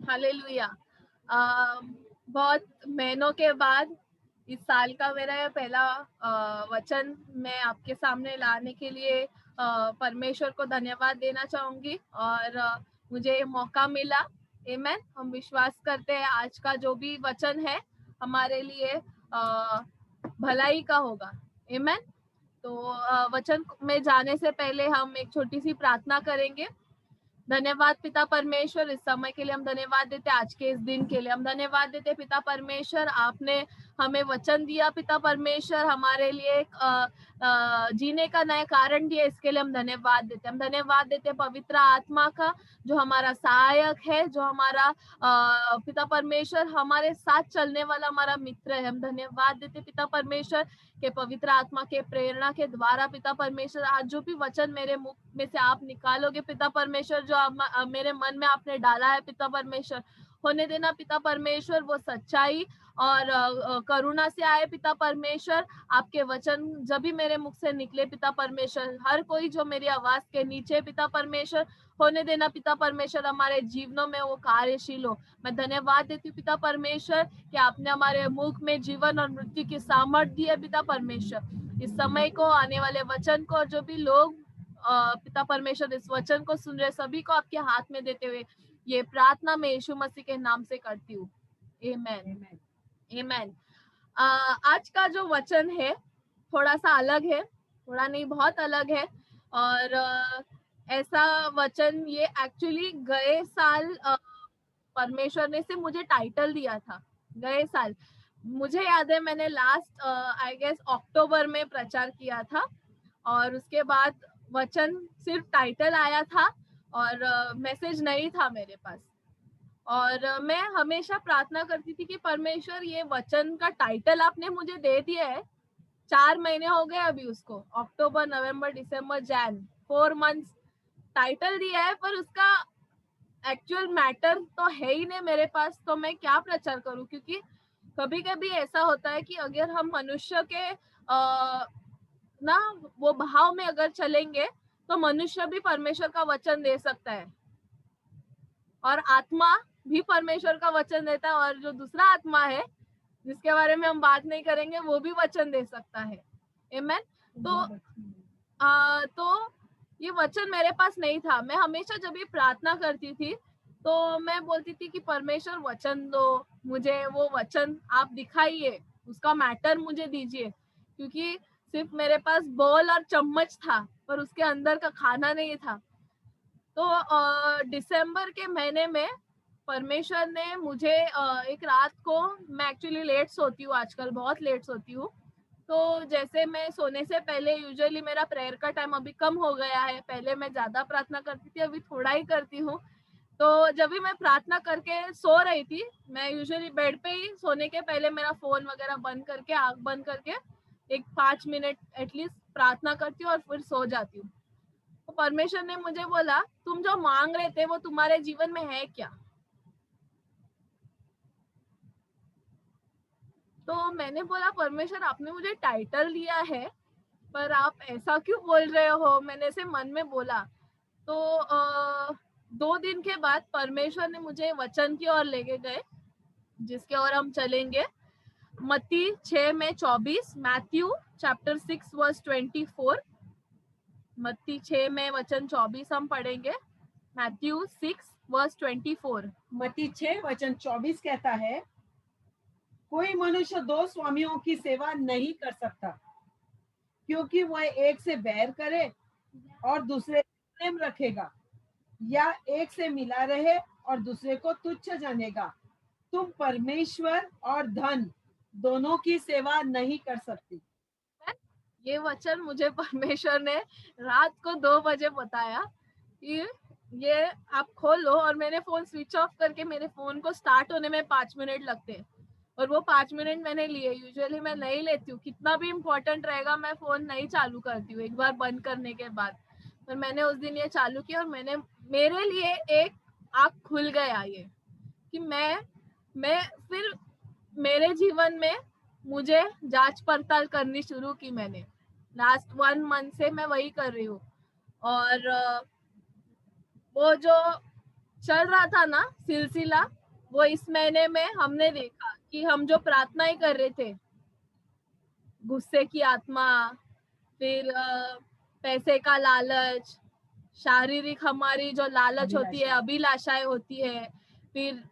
Hallelujah. बहुत महीनों के बाद इस साल का मेरा ये पहला वचन मैं आपके सामने लाने के लिए परमेश्वर को धन्यवाद देना चाहूंगी और मुझे ये मौका मिला। आमेन। हम विश्वास करते हैं आज का जो भी वचन है हमारे लिए भलाई का होगा। आमेन। तो वचन में जाने से पहले हम एक छोटी सी प्रार्थना करेंगे। धन्यवाद पिता परमेश्वर, इस समय के लिए हम धन्यवाद देते, आज के इस दिन के लिए हम धन्यवाद देते पिता परमेश्वर। आपने हमें वचन दिया पिता परमेश्वर, हमारे लिए एक जीने का नया कारण दिया, इसके लिए हम धन्यवाद देते। हम धन्यवाद देते पवित्र आत्मा का जो हमारा सहायक है, जो हमारा पिता परमेश्वर हमारे साथ चलने वाला हमारा मित्र है। हम धन्यवाद देते पिता परमेश्वर के पवित्र आत्मा के प्रेरणा के द्वारा पिता परमेश्वर आज जो भी वचन मेरे मुख में से आप निकालोगे पिता परमेश्वर, जो मेरे मन में आपने डाला है पिता परमेश्वर, होने देना पिता परमेश्वर वो सच्चाई और करुणा से आए पिता परमेश्वर। आपके वचन जब भी मेरे मुख से निकले पिता परमेश्वर, हर कोई जो मेरी आवाज के नीचे पिता परमेश्वर, होने देना पिता परमेश्वर हमारे जीवनों में वो कार्यशील हो। मैं धन्यवाद देती हूँ पिता परमेश्वर कि आपने हमारे मुख में जीवन और मृत्यु की सामर्थ्य दी है पिता परमेश्वर। इस समय को, आने वाले वचन को, और जो भी लोग पिता परमेश्वर इस वचन को सुन रहे सभी को आपके हाथ में देते हुए ये प्रार्थना मैं यीशु मसीह के नाम से करती हूँ। आमेन। आमेन। आज का जो वचन है थोड़ा सा अलग है, थोड़ा नहीं बहुत अलग है। और ऐसा वचन ये एक्चुअली गए साल परमेश्वर ने से मुझे टाइटल दिया था। गए साल मुझे याद है मैंने लास्ट आई गेस अक्टूबर में प्रचार किया था, और उसके बाद वचन सिर्फ टाइटल आया था और मैसेज नहीं था मेरे पास। और मैं हमेशा प्रार्थना करती थी कि परमेश्वर ये वचन का टाइटल आपने मुझे दे दिया है, 4 महीने हो गए अभी उसको, अक्टूबर नवंबर दिसंबर जैन 4 मंथ्स टाइटल दिया है, पर उसका एक्चुअल मैटर तो है ही नहीं मेरे पास, तो मैं क्या प्रचार करूं? क्योंकि कभी कभी ऐसा होता है कि अगर हम मनुष्य के ना वो भाव में अगर चलेंगे तो मनुष्य भी परमेश्वर का वचन दे सकता है, और आत्मा भी परमेश्वर का वचन देता है, और जो दूसरा आत्मा है जिसके बारे में हम बात नहीं करेंगे वो भी वचन दे सकता है। आमेन। तो ये वचन मेरे पास नहीं था। मैं हमेशा जब ये प्रार्थना करती थी तो मैं बोलती थी कि परमेश्वर वचन दो मुझे, वो वचन आप दिखाइए, उसका मैटर मुझे दीजिए, क्योंकि सिर्फ मेरे पास बॉल और चम्मच था पर उसके अंदर का खाना नहीं था। तो दिसंबर के महीने में परमेश्वर ने मुझे एक रात को, मैं एक्चुअली लेट सोती हूँ आजकल, बहुत लेट सोती हूँ, तो जैसे मैं सोने से पहले यूजुअली मेरा प्रेयर का टाइम अभी कम हो गया है, पहले मैं ज्यादा प्रार्थना करती थी, अभी थोड़ा ही करती हूँ। तो जब भी मैं प्रार्थना करके सो रही थी, मैं यूजुअली बेड पे ही सोने के पहले मेरा फोन वगैरह बंद करके, आंख बंद करके एक 5 मिनट एटलीस्ट प्रार्थना करती हूँ और फिर सो जाती हूँ। तो परमेश्वर ने मुझे बोला तुम जो मांग रहे थे वो तुम्हारे जीवन में है क्या? तो मैंने बोला परमेश्वर आपने मुझे टाइटल दिया है पर आप ऐसा क्यों बोल रहे हो? मैंने ऐसे मन में बोला। तो 2 दिन के बाद परमेश्वर ने मुझे वचन की ओर लेके गए जिसके ओर हम चलेंगे। मत्ती 6 में 24, मैथ्यू चैप्टर 6 वर्स 24। मत्ती 6 में वचन 24 हम पढ़ेंगे। Matthew 6 verse 24। मत्ती 6 वचन 24 कहता है, कोई मनुष्य 2 स्वामियों की सेवा नहीं कर सकता, क्योंकि वह एक से बैर करे और दूसरे प्रेम रखेगा, या एक से मिला रहे और दूसरे को तुच्छ जानेगा। तुम परमेश्वर और धन दोनों की सेवा नहीं कर सकती। ये वचन मुझे परमेश्वर ने रात को 2 बजे बताया कि ये आप खोलो, और मैंने फोन स्विच ऑफ करके, मेरे फोन को स्टार्ट होने में 5 मिनट लगते हैं और वो 5 मिनट मैंने लिए। यूजुअली मैं नहीं लेती हूँ, कितना भी इम्पोर्टेंट रहेगा मैं फोन नहीं चालू करती हूँ एक बार बंद करने के बाद। पर मैंने उस दिन ये चालू किया और मैंने, मेरे लिए एक आँख खुल गया ये कि मैं फिर मेरे जीवन में मुझे जांच पड़ताल करनी शुरू की। मैंने लास्ट 1 मंथ से मैं वही कर रही हूँ। और वो जो चल रहा था ना सिलसिला, वो इस महीने में हमने देखा कि हम जो प्रार्थनाएं कर रहे थे, गुस्से की आत्मा, फिर पैसे का लालच, शारीरिक हमारी जो लालच होती है, अभिलाषाएं होती है, फिर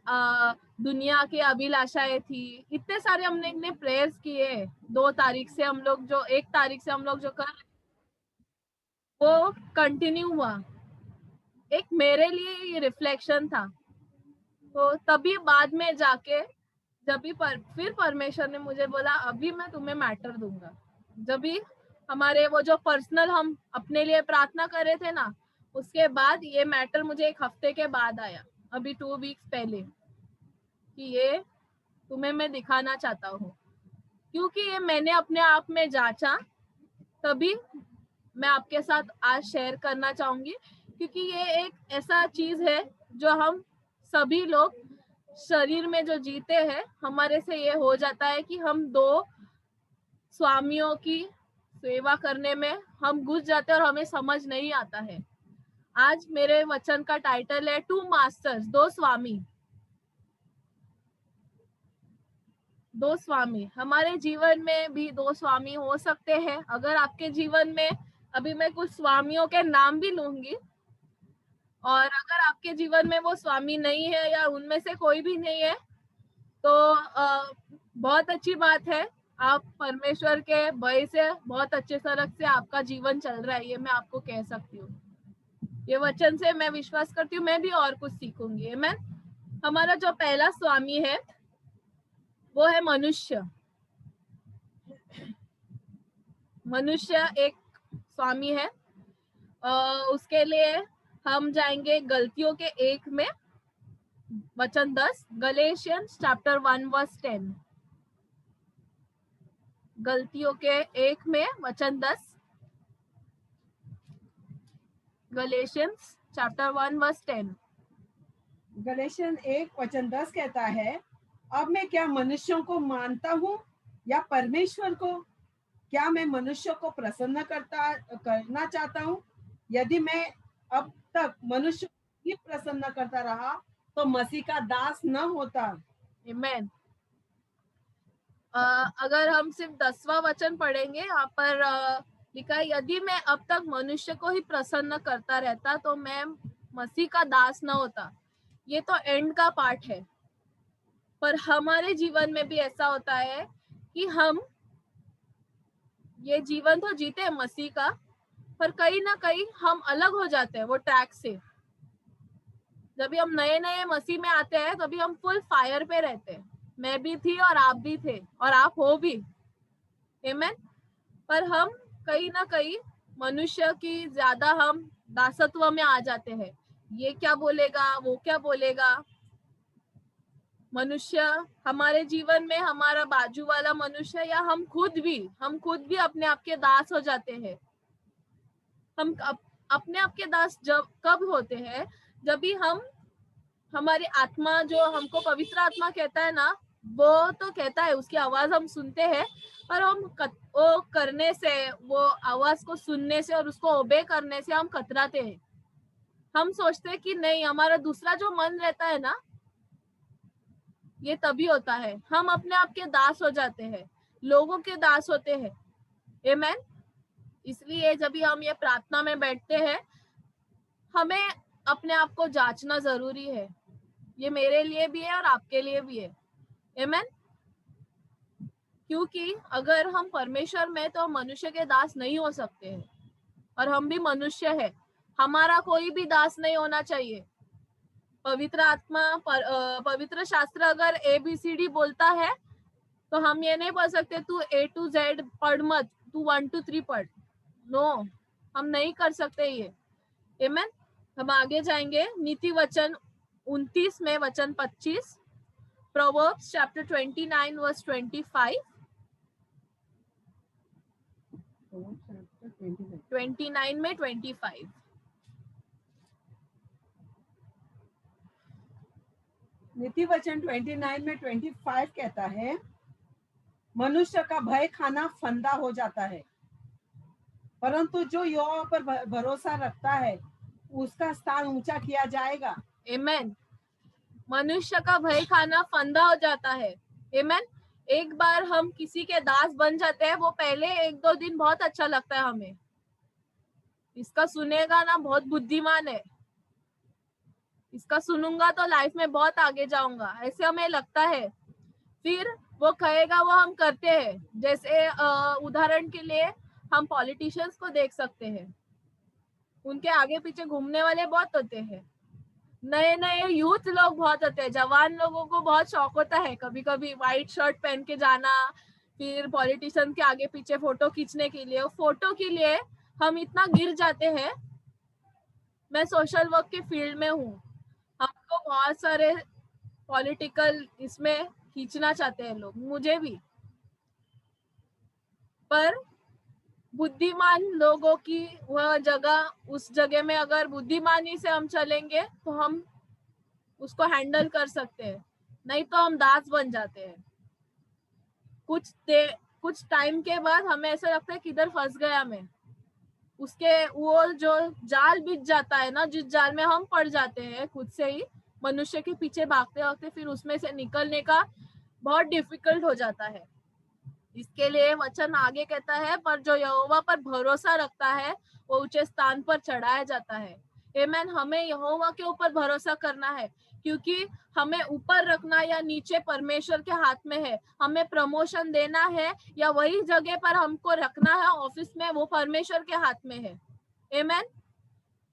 दुनिया की अभिलाषाएं थी, इतने सारे हमने प्रेयर्स किए। 2 तारीख से हम लोग जो 1 तारीख से हम लोग जो कर वो कंटिन्यू हुआ। एक मेरे लिए ये रिफ्लेक्शन था। तो तभी बाद में जाके जब भी फिर परमेश्वर ने मुझे बोला अभी मैं तुम्हें मैटर दूंगा। जब भी हमारे वो जो पर्सनल हम अपने लिए प्रार्थना कर रहे थे ना, उसके बाद ये मैटर मुझे 1 हफ्ते के बाद आया, अभी 2 वीक्स पहले, कि ये तुम्हें मैं दिखाना चाहता हूँ। क्योंकि ये मैंने अपने आप में जांचा, तभी मैं आपके साथ आज शेयर करना चाहूंगी। क्योंकि ये एक ऐसा चीज है जो हम सभी लोग शरीर में जो जीते हैं, हमारे से ये हो जाता है कि हम 2 स्वामियों की सेवा करने में हम घुस जाते हैं और हमें समझ नहीं आता है। आज मेरे वचन का टाइटल है 2 मास्टर्स, 2 स्वामी। 2 स्वामी, हमारे जीवन में भी 2 स्वामी हो सकते हैं। अगर आपके जीवन में, अभी मैं कुछ स्वामियों के नाम भी लूंगी, और अगर आपके जीवन में वो स्वामी नहीं है या उनमें से कोई भी नहीं है, तो बहुत अच्छी बात है। आप परमेश्वर के भय से बहुत अच्छे सरक से आपका जीवन चल रहा है, ये मैं आपको कह सकती हूँ। ये वचन से मैं विश्वास करती हूँ, मैं भी और कुछ सीखूंगी। मैं हमारा जो पहला स्वामी है वो है मनुष्य। मनुष्य एक स्वामी है। उसके लिए हम जाएंगे गलतियों के 1 में वचन 10, गलेशियंस चैप्टर 1 वर्स 10। गलतियों के 1 में वचन 10, गलेशियंस चैप्टर 1 वर्स 10। गलेशियन 1 वचन 10 कहता है, अब मैं क्या मनुष्यों को मानता हूँ या परमेश्वर को? क्या मैं मनुष्य को प्रसन्न करना चाहता हूँ? यदि मैं अब तक मनुष्य को ही प्रसन्न करता रहा तो मसीह का दास न होता। आमेन। अगर हम सिर्फ 10वां वचन पढ़ेंगे, यहाँ पर लिखा है, यदि मैं अब तक मनुष्य को ही प्रसन्न करता रहता तो मैं मसीह का दास न होता। ये तो एंड का पार्ट है, पर हमारे जीवन में भी ऐसा होता है कि हम ये जीवन तो जीते हैं मसीह का, पर कहीं ना कहीं हम अलग हो जाते हैं वो ट्रैक से। जब भी हम नए नए मसीह में आते हैं तभी हम फुल फायर पे रहते हैं। मैं भी थी और आप भी थे और आप हो भी, आमेन। पर हम कहीं ना कहीं मनुष्य की ज्यादा हम दासत्व में आ जाते हैं। ये क्या बोलेगा, वो क्या बोलेगा। मनुष्य हमारे जीवन में, हमारा बाजू वाला मनुष्य या हम खुद भी अपने आप के दास हो जाते हैं। हम अपने आप के दास जब कब होते हैं, जब भी हम, हमारी आत्मा जो हमको पवित्र आत्मा कहता है ना, वो तो कहता है, उसकी आवाज हम सुनते हैं, पर हम वो करने से, वो आवाज को सुनने से और उसको ओबे करने से हम कतराते हैं। हम सोचते हैं कि नहीं, हमारा दूसरा जो मन रहता है ना, ये तभी होता है हम अपने आप के दास हो जाते हैं, लोगों के दास होते हैं। आमेन। इसलिए जब भी हम ये प्रार्थना में बैठते हैं, हमें अपने आप को जांचना जरूरी है। ये मेरे लिए भी है और आपके लिए भी है। आमेन। क्योंकि अगर हम परमेश्वर में, तो हम मनुष्य के दास नहीं हो सकते हैं, और हम भी मनुष्य है। हमारा कोई भी दास नहीं होना चाहिए। पवित्र आत्मा पवित्र शास्त्र अगर ABCD बोलता है, तो हम ये नहीं बोल सकते तू A to Z पढ़ मत, तू 1 to 3 पढ़। नो, हम नहीं कर सकते ये। आमेन। हम आगे जाएंगे नीति वचन 29 में वचन 25, प्रोवर्ब्स चैप्टर 29 वर्स 25। 29 में 25। नीति वचन 29 में 25 कहता है, मनुष्य का भय खाना फंदा हो जाता है, परंतु जो यहोवा पर भरोसा रखता है उसका स्थान ऊंचा किया जाएगा। आमेन। मनुष्य का भय खाना फंदा हो जाता है। आमेन। एक बार हम किसी के दास बन जाते हैं, वो पहले 1-2 दिन बहुत अच्छा लगता है हमें, इसका सुनेगा ना बहुत बुद्धिमान है, इसका सुनूंगा तो लाइफ में बहुत आगे जाऊंगा, ऐसे हमें लगता है। फिर वो कहेगा वो हम करते हैं। जैसे उदाहरण के लिए हम पॉलिटिशियंस को देख सकते हैं, उनके आगे पीछे घूमने वाले बहुत होते हैं, नए नए यूथ लोग बहुत होते हैं, जवान लोगों को बहुत शौक होता है कभी कभी व्हाइट शर्ट पहन के जाना, फिर पॉलिटिशियन के आगे पीछे फोटो खींचने के लिए। फोटो के लिए हम इतना गिर जाते हैं। मैं सोशल वर्क के फील्ड में हूँ, हमको बहुत सारे पॉलिटिकल इसमें खींचना चाहते हैं लोग, मुझे भी। पर बुद्धिमान लोगों की वह जगह, उस जगह में अगर बुद्धिमानी से हम चलेंगे तो हम उसको हैंडल कर सकते हैं, नहीं तो हम दास बन जाते हैं। कुछ टाइम के बाद हमें ऐसा लगता है किधर फंस गया मैं, उसके वो जो जाल बिछ जाता है ना, जिस जाल में हम पड़ जाते हैं खुद से ही, मनुष्य के पीछे भागते भागते, फिर उसमें से निकलने का बहुत डिफिकल्ट हो जाता है। इसके लिए वचन आगे कहता है, पर जो यहोवा पर भरोसा रखता है वो ऊंचे स्थान पर चढ़ाया जाता है। आमेन। हमें यहोवा के ऊपर भरोसा करना है, क्योंकि हमें ऊपर रखना या नीचे परमेश्वर के हाथ में है। हमें प्रमोशन देना है या वही जगह पर हमको रखना है ऑफिस में, वो परमेश्वर के हाथ में है। आमेन।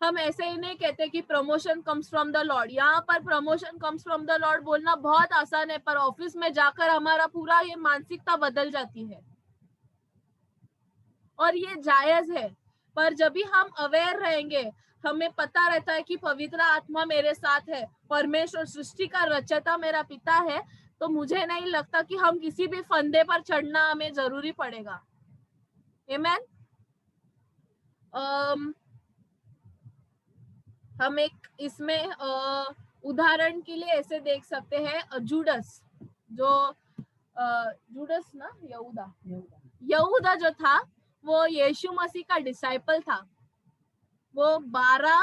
हम ऐसे ही नहीं कहते कि promotion comes from the Lord. यहाँ पर promotion comes from the Lord बोलना बहुत आसान है, पर ऑफिस में जाकर हमारा पूरा ये मानसिकता बदल जाती है, और ये जायज है। पर जब भी हम अवेयर रहेंगे, हमें पता रहता है कि पवित्र आत्मा मेरे साथ है, परमेश्वर सृष्टि का रचयिता मेरा पिता है, तो मुझे नहीं लगता कि हम किसी भी फंदे पर चढ़ना हमें जरूरी पड़ेगा। आमेन। हम एक इसमें उदाहरण के लिए ऐसे देख सकते हैं, जूडस, जो जूडस ना, यहूदा जो था, वो यीशु मसीह का डिसाइपल था। वो 12,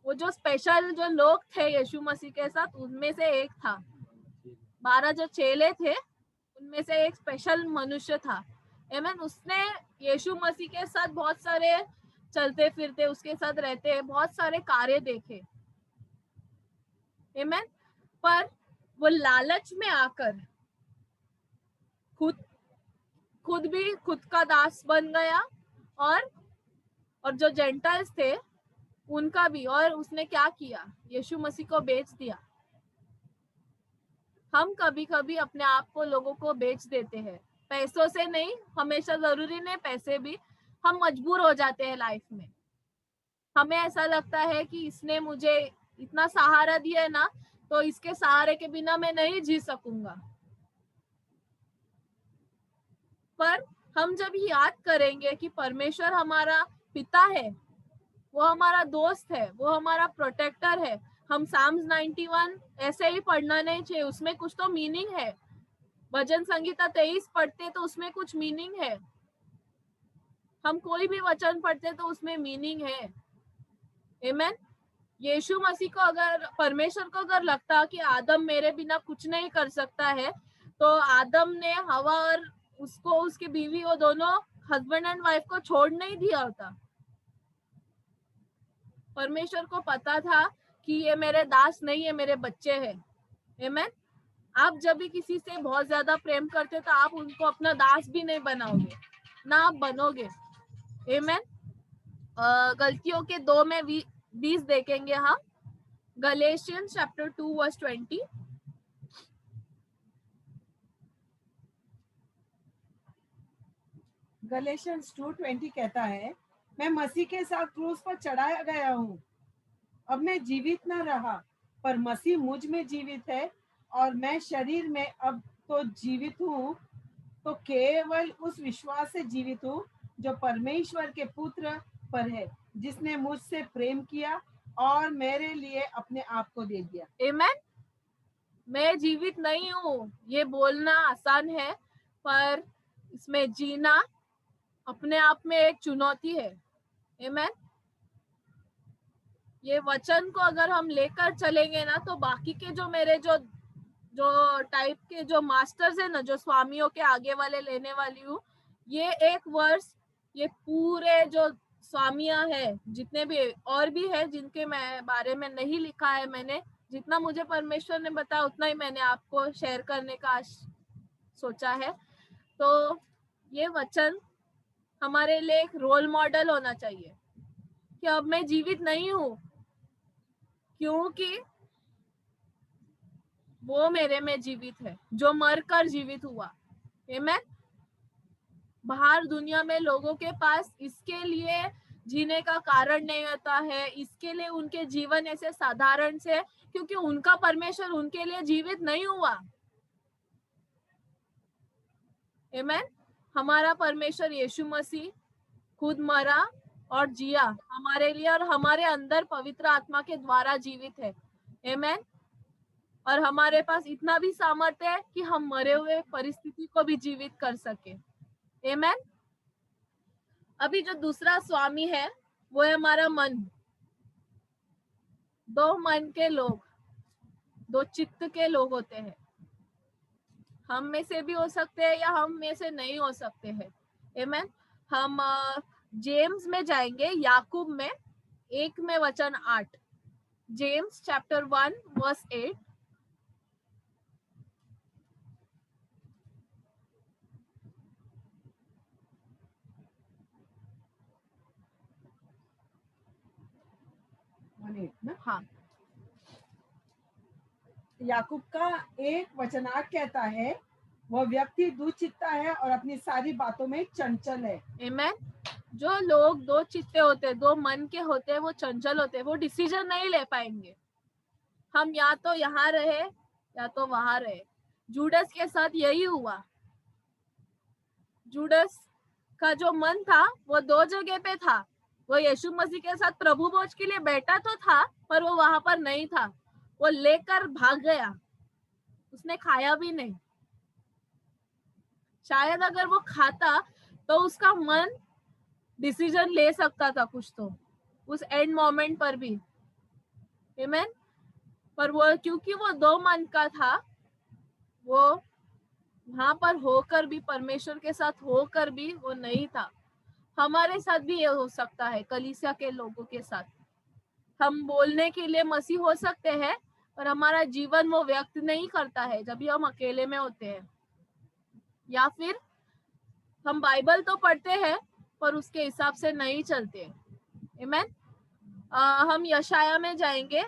वो जो स्पेशल जो लोग थे यीशु मसीह के साथ, उनमें से एक था। 12 जो चेले थे उनमें से एक स्पेशल मनुष्य था। आमेन। उसने यीशु मसीह के साथ बहुत सारे चलते फिरते, उसके साथ रहते, बहुत सारे कार्य देखे। आमेन। पर वो लालच में आकर खुद भी खुद का दास बन गया, और जो जेंटाइल्स थे उनका भी। और उसने क्या किया, यीशु मसीह को बेच दिया। हम कभी कभी अपने आप को लोगों को बेच देते हैं, पैसों से नहीं, हमेशा जरूरी नहीं पैसे भी, हम मजबूर हो जाते हैं लाइफ में। हमें ऐसा लगता है कि इसने मुझे इतना सहारा दिया है ना, तो इसके सहारे के बिना मैं नहीं जी सकूंगा। पर हम जब याद करेंगे कि परमेश्वर हमारा पिता है, वो हमारा दोस्त है, वो हमारा प्रोटेक्टर है। हम साम्स 91 ऐसे ही पढ़ना नहीं चाहिए, उसमें कुछ तो मीनिंग है। भजन संगीता 23 पढ़ते तो उसमें कुछ मीनिंग है। हम कोई भी वचन पढ़ते तो उसमें मीनिंग है। आमेन। यीशु मसीह को अगर, परमेश्वर को अगर लगता कि आदम मेरे बिना कुछ नहीं कर सकता है, तो आदम ने हवा और उसको, उसकी बीवी, वो दोनों हस्बैंड एंड वाइफ को छोड़ नहीं दिया होता। परमेश्वर को पता था कि ये मेरे दास नहीं है, मेरे बच्चे हैं। आमेन। आप जब भी किसी से बहुत ज्यादा प्रेम करते तो आप उनको अपना दास भी नहीं बनाओगे, ना आप बनोगे। आमेन। गलतियों के 2 में 20 देखेंगे हम। Galatians chapter 2 verse 20। गलेशियंस 2:20 कहता है, मैं मसीह के साथ क्रूस पर चढ़ाया गया हूँ। अब मैं जीवित न रहा, पर मसीह मुझ में जीवित है, और मैं शरीर में अब तो जीवित हूँ, तो केवल उस विश्वास से जीवित हूँ जो परमेश्वर के पुत्र पर है, जिसने मुझसे प्रेम किया और मेरे लिए अपने आप को दे दिया। आमेन। मैं जीवित नहीं हूँ, ये बोलना आसान है, पर इसमें जीना अपने आप में एक चुनौती है। आमेन। ये वचन को अगर हम लेकर चलेंगे ना, तो बाकी के जो मेरे जो जो टाइप के जो मास्टर्स है ना, जो स्वामियों के आगे वाले लेने वाली हूँ, ये एक वर्ष, ये पूरे जो स्वामियां है, जितने भी और भी है जिनके मैं बारे में नहीं लिखा है मैंने, जितना मुझे परमेश्वर ने बताया उतना ही मैंने आपको शेयर करने का सोचा है। तो ये वचन हमारे लिए एक रोल मॉडल होना चाहिए कि अब मैं जीवित नहीं हूँ, क्योंकि वो मेरे में जीवित है जो मरकर जीवित हुआ। आमीन। बाहर दुनिया में लोगों के पास इसके लिए जीने का कारण नहीं होता है, इसके लिए उनके जीवन ऐसे साधारण से, क्योंकि उनका परमेश्वर उनके लिए जीवित नहीं हुआ। आमीन। हमारा परमेश्वर यीशु मसीह खुद मरा और जिया हमारे लिए, और हमारे अंदर पवित्र आत्मा के द्वारा जीवित है। आमीन। और हमारे पास इतना भी सामर्थ्य है कि हम मरे हुए परिस्थिति को भी जीवित कर सके। आमीन। अभी जो दूसरा स्वामी है वो है हमारा मन। दो मन के लोग, दो चित्त के लोग होते हैं। हम में से भी हो सकते हैं या हम में से नहीं हो सकते हैं। आमीन। हम जेम्स में जाएंगे, याकूब में 1 में वचन 8, जेम्स चैप्टर 1 वर्स 8। ना हाँ, याकूब का 1:8 कहता है, वह व्यक्ति दुचित्ता है और अपनी सारी बातों में चंचल है। आमीन। जो लोग दो चित्ते होते हैं, दो मन के होते हैं, वो चंचल होते हैं, वो डिसीजन नहीं ले पाएंगे। हम या तो यहाँ रहे या तो वहां रहे। जूडस के साथ यही हुआ। जूडस का जो मन था वो दो जगह पे था। वो यीशु मसीह के साथ प्रभु भोज के लिए बैठा तो था, पर वो वहां पर नहीं था। वो लेकर भाग गया, उसने खाया भी नहीं। शायद अगर वो खाता तो उसका मन डिसीजन ले सकता था कुछ तो उस एंड मोमेंट पर भी। आमीन। पर वो क्योंकि वो दो मन का था, वो वहां पर होकर भी, परमेश्वर के साथ होकर भी वो नहीं था। हमारे साथ भी ये हो सकता है, कलीसिया के लोगों के साथ। हम बोलने के लिए मसीह हो सकते हैं, पर हमारा जीवन वो व्यक्त नहीं करता है जब भी हम अकेले में होते हैं। या फिर हम बाइबल तो पढ़ते हैं पर उसके हिसाब से नहीं चलते। आमीन। हम यशाया में जाएंगे,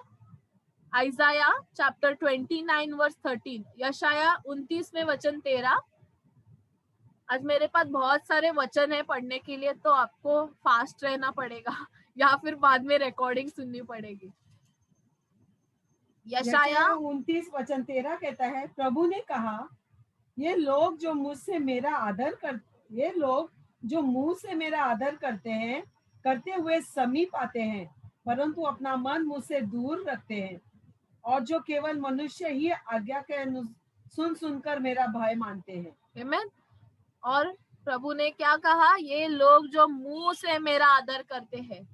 आइजाया चैप्टर 29 वर्स 13, यशाया 29 में वचन 13। आज मेरे पास बहुत सारे वचन है पढ़ने के लिए, तो आपको फास्ट रहना पड़ेगा या फिर बाद में रिकॉर्डिंग सुननी पड़ेगी। यशाया 29:13 कहता है, प्रभु ने कहा, ये लोग जो मुंह से मेरा आदर करते हुए समीप आते हैं, परंतु अपना मन मुझसे दूर रखते हैं, और जो केवल मनुष्य ही आज्ञा के सुनकर मेरा भय मानते हैं। आमीन। और प्रभु ने क्या कहा? ये लोग जो मुंह से मेरा आदर करते हैं।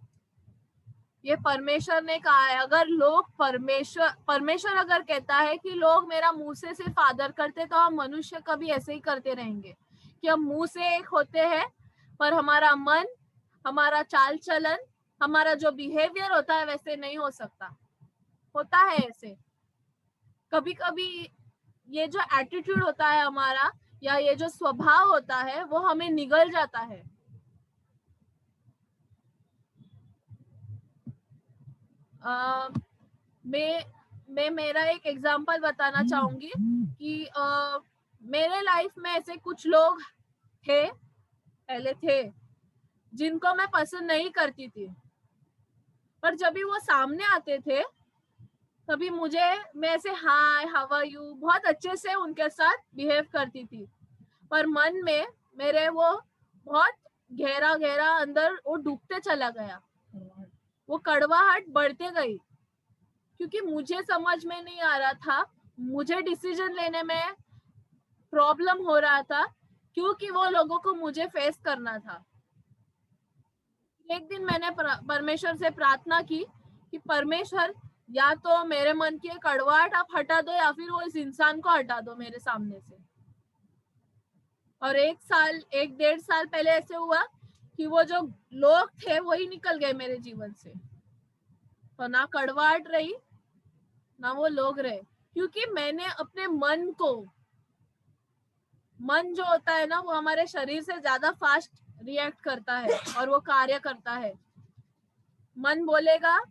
ये परमेश्वर ने कहा है। अगर लोग परमेश्वर अगर कहता है कि लोग मेरा मुंह से सिर्फ आदर करते, तो हम मनुष्य कभी ऐसे ही करते रहेंगे कि हम मुंह से एक होते हैं, पर हमारा मन, हमारा चाल चलन, हमारा जो बिहेवियर होता है वैसे नहीं हो सकता। होता है ऐसे कभी कभी। ये जो एटीट्यूड होता है हमारा, या ये जो स्वभाव होता है, वो हमें निगल जाता है। मैं मेरा एक एग्जांपल बताना चाहूंगी कि मेरे लाइफ में ऐसे कुछ लोग पहले थे जिनको मैं पसंद नहीं करती थी, पर जब भी वो सामने आते थे तभी मैं ऐसे हाय हाउ आर यू बहुत अच्छे से उनके साथ बिहेव करती थी, पर मन में मेरे वो बहुत गहरा गहरा अंदर वो डूबते चला गया, वो कड़वाहट बढ़ते गई, क्योंकि मुझे समझ में नहीं आ रहा था, मुझे डिसीजन लेने में प्रॉब्लम हो रहा था, क्योंकि वो लोगों को मुझे फेस करना था। एक दिन मैंने परमेश्वर से प्रार्थना की कि परमेश्वर या तो मेरे मन की कड़वाहट आप हटा दो या फिर वो इस इंसान को हटा दो मेरे सामने से। और 1-1.5 साल पहले ऐसे हुआ कि वो जो लोग थे वही निकल गए मेरे जीवन से। तो ना कड़वाहट रही ना वो लोग रहे, क्योंकि मैंने अपने मन जो होता है ना वो हमारे शरीर से ज्यादा फास्ट रिएक्ट करता है और वो कार्य करता है। मन बोलेगा,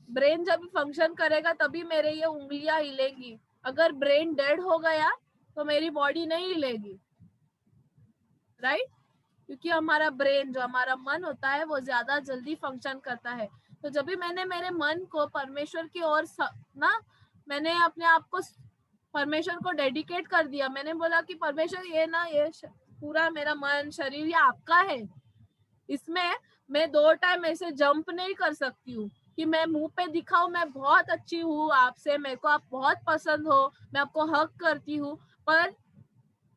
ब्रेन जब फंक्शन करेगा तभी मेरे ये उंगलियां हिलेगी। अगर ब्रेन डेड हो गया तो मेरी बॉडी नहीं हिलेगी, राइट? क्योंकि हमारा ब्रेन जो हमारा मन होता है वो ज्यादा जल्दी फंक्शन करता है। तो जब भी मैंने मेरे मन को परमेश्वर की ओर ना, मैंने अपने आप को परमेश्वर को डेडिकेट कर दिया। मैंने बोला कि परमेश्वर ये पूरा मेरा मन शरीर ये आपका है। इसमें मैं 2 टाइम ऐसे जंप नहीं कर सकती हूँ कि मैं मुंह पे दिखाऊं मैं बहुत अच्छी हूँ आपसे, मेरे को आप बहुत पसंद हो, मैं आपको हक करती हूँ, पर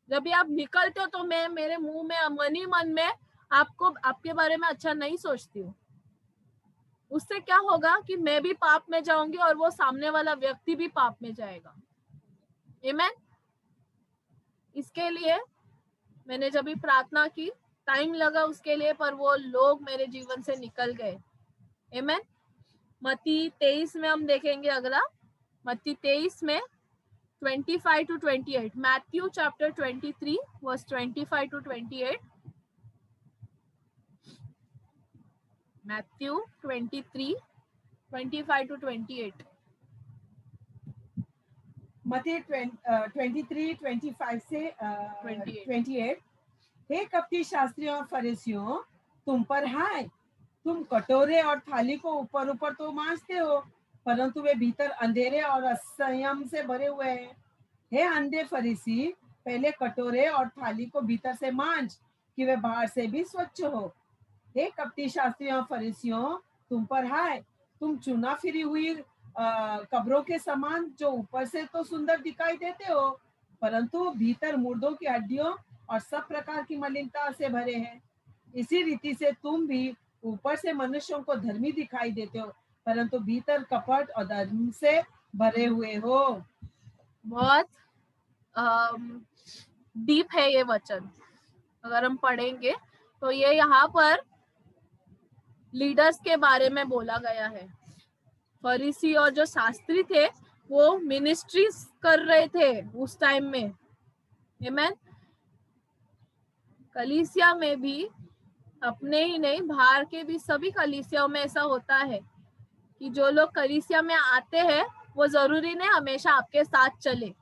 जब भी आप निकलते हो तो मैं मेरे मुंह में मन ही मन में आपके बारे में अच्छा नहीं सोचती हूँ। उससे क्या होगा कि मैं भी पाप में जाऊंगी और वो सामने वाला व्यक्ति भी पाप में जाएगा। आमीन। इसके लिए मैंने जब भी प्रार्थना की, टाइम लगा उसके लिए, पर वो लोग मेरे जीवन से निकल गए। आमीन। मत्ती 23 में हम देखेंगे अगला, मत्ती 23 में 25 to 28, Matthew chapter 23 verse 25 to 28, Matthew 23 25 to 28। मत्ती 23-25 से 28। हे कपटी शास्त्रियों और फरीसियों, तुम पर हाय, तुम कटोरे और थाली को ऊपर ऊपर तो मांजते हो, परंतु वे भीतर अंधेरे और असंयम से भरे हुए हैं। हे अंधे फरीसी, पहले कटोरे और थाली को भीतर से मांज कि वे बाहर से भी स्वच्छ हो। हे कपटी शास्त्रियों और फरीसियों, तुम पर हाय, तुम चुना फिरी हुई कब्रों के समान, जो ऊपर से तो सुंदर दिखाई देते हो, परंतु भीतर मुर्दों की हड्डियों और सब प्रकार की मलिनता से भरे हैं। इसी रीति से तुम भी ऊपर से मनुष्यों को धर्मी दिखाई देते हो, परंतु भीतर कपट और धर्म से भरे हुए हो। बहुत डीप है ये वचन। अगर हम पढ़ेंगे तो ये यहाँ पर लीडर्स के बारे में बोला गया है। फरीसी और जो शास्त्री थे वो मिनिस्ट्रीज कर रहे थे उस टाइम में। आमीन। कलीसिया में भी, अपने ही नहीं बाहर के भी सभी कलीसियाओं में ऐसा होता है कि जो लोग कलीसिया में आते हैं वो जरूरी नहीं हमेशा आपके साथ चले।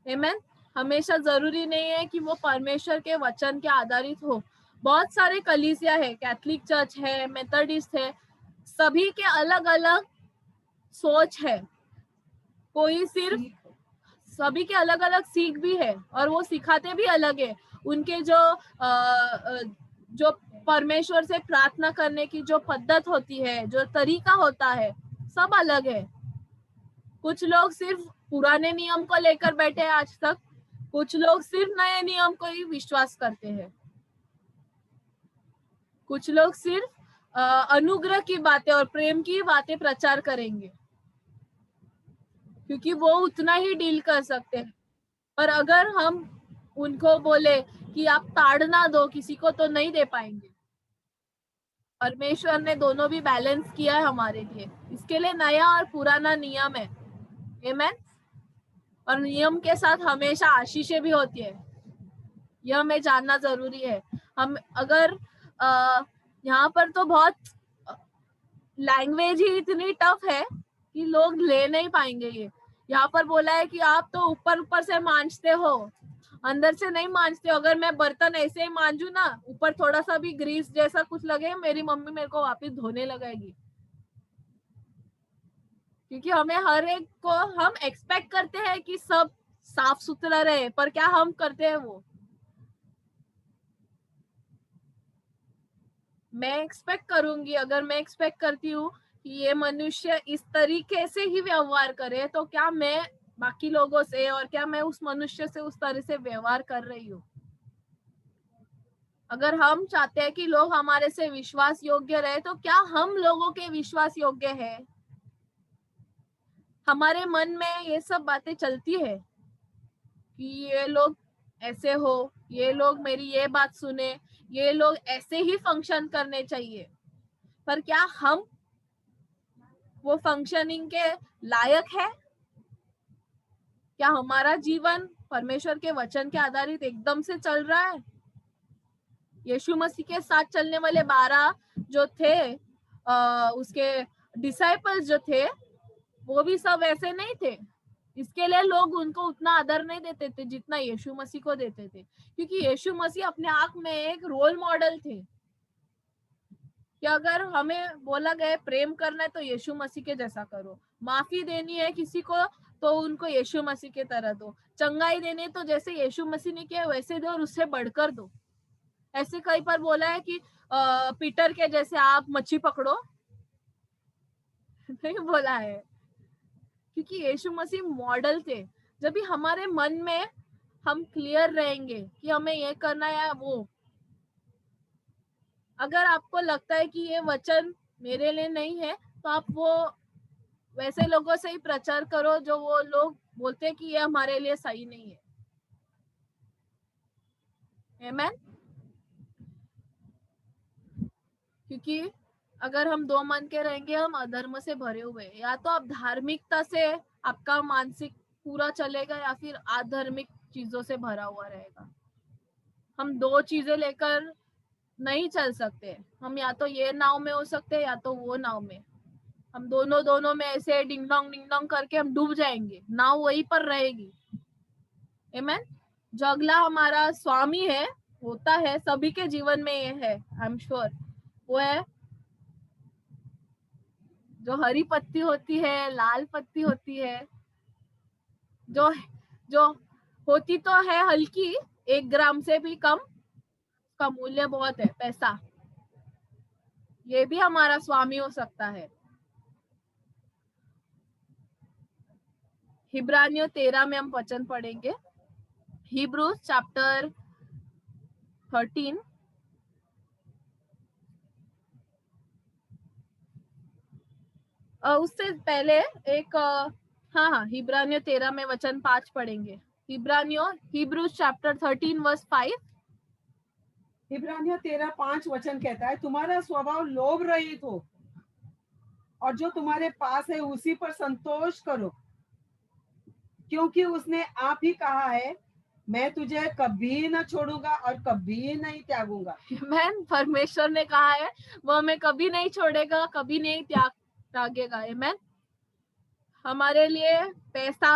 आमीन। हमेशा जरूरी नहीं है कि वो परमेश्वर के वचन के आधारित हो। बहुत सारे कलीसिया है, कैथोलिक चर्च है, मेथोडिस्ट है, सभी के अलग अलग सोच है। कोई सिर्फ, सभी के अलग अलग सीख भी है और वो सिखाते भी अलग है। उनके जो परमेश्वर से प्रार्थना करने की जो पद्धत होती है, जो तरीका होता है, सब अलग है। कुछ लोग सिर्फ पुराने नियम को लेकर बैठे हैं आज तक, कुछ लोग सिर्फ नए नियम को ही विश्वास करते हैं, कुछ लोग सिर्फ अनुग्रह की बातें और प्रेम की बातें प्रचार करेंगे क्योंकि वो उतना ही डील कर सकते हैं। पर अगर हम उनको बोले कि आप ताड़ना दो, किसी को तो नहीं दे पाएंगे। परमेश्वर ने दोनों भी बैलेंस किया है हमारे लिए। इसके लिए नया और पुराना नियम है। आमीन। और नियम के साथ हमेशा आशीषें भी होती है, यह हमें जानना जरूरी है। हम अगर यहाँ पर तो बहुत लैंग्वेज ही इतनी टफ है कि लोग ले नहीं पाएंगे। ये यहाँ पर बोला है कि आप तो ऊपर ऊपर से मांजते हो, अंदर से नहीं मांजते हो। अगर मैं बर्तन ऐसे ही मांजू ना, ऊपर थोड़ा सा भी ग्रीस जैसा कुछ लगे, मेरी मम्मी मेरे को वापस धोने लगाएगी। क्योंकि हमें हर एक को हम एक्सपेक्ट करते हैं कि सब साफ सुथरा रहे, पर क्या हम करते हैं वो? मैं एक्सपेक्ट करूंगी, अगर मैं एक्सपेक्ट करती हूँ कि ये मनुष्य इस तरीके से ही व्यवहार करे, तो क्या मैं बाकी लोगों से और क्या मैं उस मनुष्य से उस तरह से व्यवहार कर रही हूँ? अगर हम चाहते हैं कि लोग हमारे से विश्वास योग्य रहे, तो क्या हम लोगों के विश्वास योग्य है? हमारे मन में ये सब बातें चलती है कि ये लोग ऐसे हो, ये लोग मेरी ये बात सुने, ये लोग ऐसे ही फंक्शन करने चाहिए। पर क्या हम वो फंक्शनिंग के लायक है? क्या हमारा जीवन परमेश्वर के वचन के आधारित एकदम से चल रहा है? यीशु मसीह के साथ चलने वाले 12 जो थे, उसके डिसाइपल्स जो थे, वो भी सब ऐसे नहीं थे। इसके लिए लोग उनको उतना आदर नहीं देते थे जितना यीशु मसीह को देते थे, क्योंकि यीशु मसीह अपने आप में एक रोल मॉडल थे कि अगर हमें बोला गया प्रेम करना है तो यीशु मसीह के जैसा करो, माफी देनी है किसी को तो उनको यीशु मसीह के तरह दो, चंगाई देनी है तो जैसे यीशु मसीह ने किया वैसे दो और उससे बढ़कर दो। ऐसे कई बार बोला है कि पीटर के जैसे आप मच्छी पकड़ो, नहीं बोला है, क्योंकि यीशु मसीह मॉडल थे। जब भी हमारे मन में हम क्लियर रहेंगे कि हमें ये करना है वो, अगर आपको लगता है कि ये वचन मेरे लिए नहीं है, तो आप वो वैसे लोगों से ही प्रचार करो जो वो लोग बोलते हैं कि ये हमारे लिए सही नहीं है। आमेन। क्योंकि अगर हम दो मन के रहेंगे, हम अधर्म से भरे हुए हैं। या तो आप धार्मिकता से आपका मानसिक पूरा चलेगा या फिर आधार्मिक चीजों से भरा हुआ रहेगा। हम दो चीजें लेकर नहीं चल सकते। हम या तो ये नाव में हो सकते हैं या तो वो नाव में। हम दोनों में ऐसे डिंग डोंग करके हम डूब जाएंगे, नाव वहीं पर रहेगी। आमेन। जो अगला हमारा स्वामी है, होता है सभी के जीवन में, ये है आई एम श्योर, वो है जो हरी पत्ती होती है, लाल पत्ती होती है, जो जो होती तो है हल्की, 1 ग्राम से भी कम, का मूल्य बहुत है, पैसा। ये भी हमारा स्वामी हो सकता है। हिब्रानियों 13 में हम वचन पढ़ेंगे, हिब्रूज चैप्टर 13। उससे पहले एक हाँ, हिब्रानियों 13 में वचन 5 पढ़ेंगे। Hebrews chapter 13 verse 5। इब्रानियों 13:5 वचन कहता है, तुम्हारा स्वभाव लोभ रहित हो और जो तुम्हारे पास है उसी पर संतोष करो, क्योंकि उसने आप ही कहा है, मैं तुझे कभी न छोड़ूंगा और कभी नहीं त्यागूंगा। आमेन। परमेश्वर ने कहा है वो हमें कभी नहीं छोड़ेगा, कभी नहीं त्यागेगा। आमेन। हमारे लिए पैसा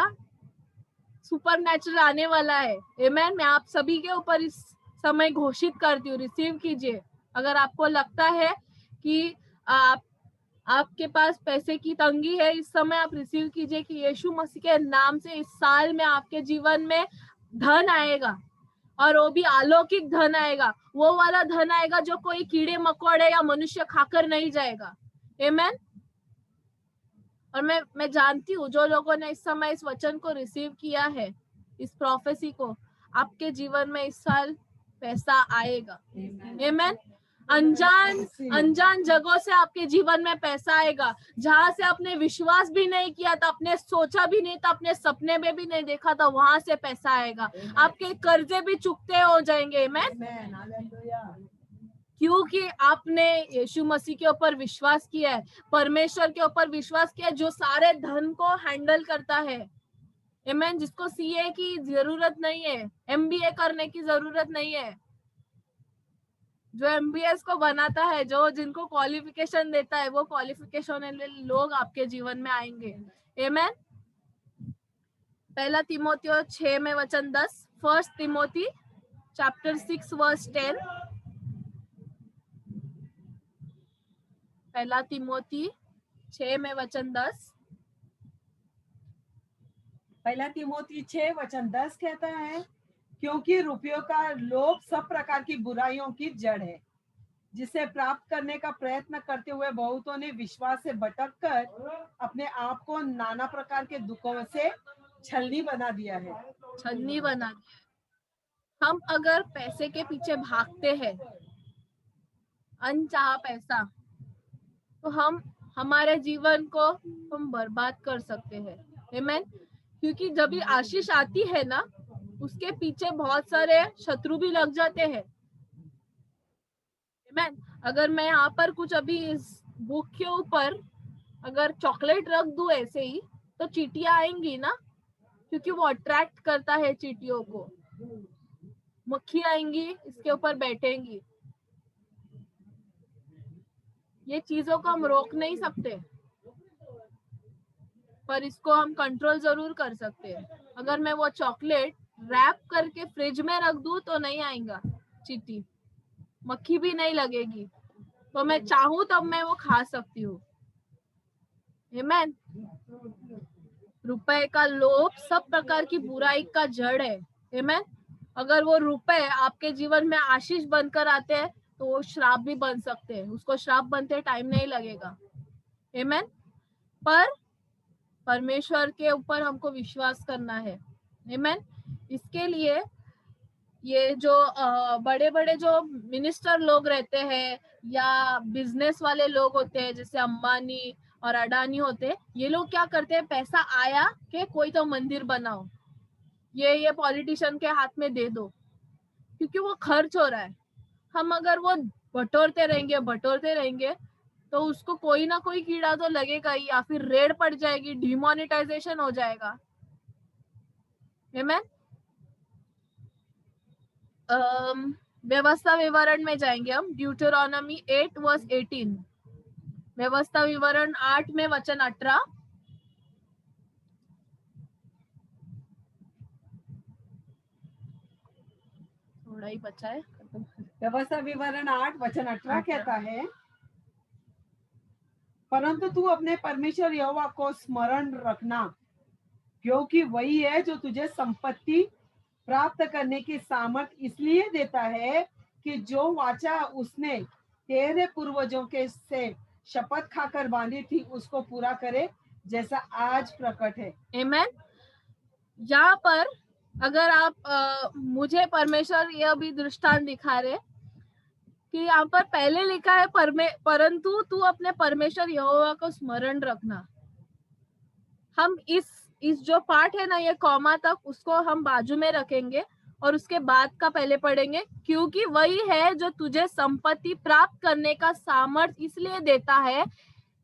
सुपरनैचुरल आने वाला है। आमेन। मैं आप सभी के ऊपर इस समय घोषित करती हूँ, रिसीव कीजिए। अगर आपको लगता है कि आपके पास पैसे की तंगी है, इस समय आप रिसीव कीजिए कि यीशु मसीह के नाम से इस साल में आपके जीवन में धन आएगा, और वो भी अलौकिक धन आएगा। वो वाला धन आएगा जो कोई कीड़े मकोड़े या मनुष्य खाकर नहीं जाएगा। आमेन। और मैं जानती हूँ जो लोगों ने इस समय इस वचन को रिसीव किया है, इस प्रोफेसी को, आपके जीवन में इस साल पैसा आएगा। आमेन। अनजान जगहों से आपके जीवन में पैसा आएगा, जहां से आपने विश्वास भी नहीं किया था, आपने सोचा भी नहीं था, अपने सपने में भी नहीं देखा था, वहां से पैसा आएगा। आपके कर्जे भी चुकते हो जाएंगे। आमेन। क्योंकि आपने यीशु मसीह के ऊपर विश्वास किया है, परमेश्वर के ऊपर विश्वास किया है, जो सारे धन को हैंडल करता है। आमेन। जिसको सीए की जरूरत नहीं है, एमबीए करने की जरूरत नहीं है, जो एमबीएस को बनाता है, जो जिनको क्वालिफिकेशन देता है, वो क्वालिफिकेशन वाले लोग आपके जीवन में आएंगे। आमेन। 1 तीमोथियो 6 में वचन 10, 1 तिमोथी चैप्टर 6 वर्स 10। 1 तिमोथी 6 में वचन 10। 1 तिमोथी 6 वचन 10 कहता है, क्योंकि रुपयों का लोभ सब प्रकार की बुराइयों की जड़ है, जिसे प्राप्त करने का प्रयत्न करते हुए बहुतों ने विश्वास से भटक कर अपने आप को नाना प्रकार के दुखों से छलनी बना दिया है। छलनी बना दिया। हम अगर पैसे के पीछे भागते हैं, अनचाहा पैसा, तो हम हमारे जीवन को हम बर्बाद कर सकते हैं। आमीन। क्योंकि जब भी आशीष आती है ना, उसके पीछे बहुत सारे शत्रु भी लग जाते हैं। आमीन। अगर मैं यहाँ पर कुछ अभी इस बुक के ऊपर अगर चॉकलेट रख दूं ऐसे ही, तो चींटियां आएंगी ना, क्योंकि वो अट्रैक्ट करता है चींटियों को। मक्खी आएंगी, इसके ऊपर बैठेंगी। ये चीजों को हम रोक नहीं सकते, पर इसको हम कंट्रोल जरूर कर सकते हैं। अगर मैं वो चॉकलेट रैप करके फ्रिज में रख दूं तो नहीं आएगा चींटी, मक्खी भी नहीं लगेगी। तो मैं चाहूं तब मैं वो खा सकती हूँ। आमीन। रुपए का लोभ सब प्रकार की बुराई का जड़ है। आमीन। अगर वो रुपए आपके जीवन में आशीष बनकर आते हैं, तो वो श्राप भी बन सकते हैं। उसको श्राप बनते टाइम नहीं लगेगा। आमीन। पर परमेश्वर के ऊपर हमको विश्वास करना है। आमीन। इसके लिए ये जो बड़े बड़े जो मिनिस्टर लोग रहते हैं या बिजनेस वाले लोग होते हैं, जैसे अंबानी और अडानी होते हैं, ये लोग क्या करते हैं, पैसा आया कि कोई तो मंदिर बनाओ, ये पॉलिटिशियन के हाथ में दे दो, क्योंकि वो खर्च हो रहा है। हम अगर वो बटोरते रहेंगे तो उसको कोई ना कोई कीड़ा तो लगेगा ही, या फिर रेड पड़ जाएगी, डिमोनेटाइजेशन हो जाएगा। आमीन। व्यवस्था विवरण में जाएंगे हम। ड्यूटरॉनमी 8:18। व्यवस्था विवरण 8 में वचन 18। थोड़ा ही बचा है। व्यवस्था विवरण 8 वचन 18 कहता है, परंतु तू अपने परमेश्वर यहोवा को स्मरण रखना, क्योंकि वही है जो तुझे संपत्ति प्राप्त करने की सामर्थ इसलिए देता है कि जो वाचा उसने तेरे पूर्वजों के से शपथ खाकर बांधी थी उसको पूरा करे, जैसा आज प्रकट है। आमीन। यहाँ पर अगर आप मुझे परमेश्वर यह भी दृष्टांत दिखा रहे कि यहाँ पर पहले लिखा है परंतु तू अपने परमेश्वर यहोवा को स्मरण रखना। हम इस जो पार्ट है ना, ये कॉमा तक, उसको हम बाजू में रखेंगे और उसके बाद का पहले पढ़ेंगे, क्योंकि वही है जो तुझे संपत्ति प्राप्त करने का सामर्थ इसलिए देता है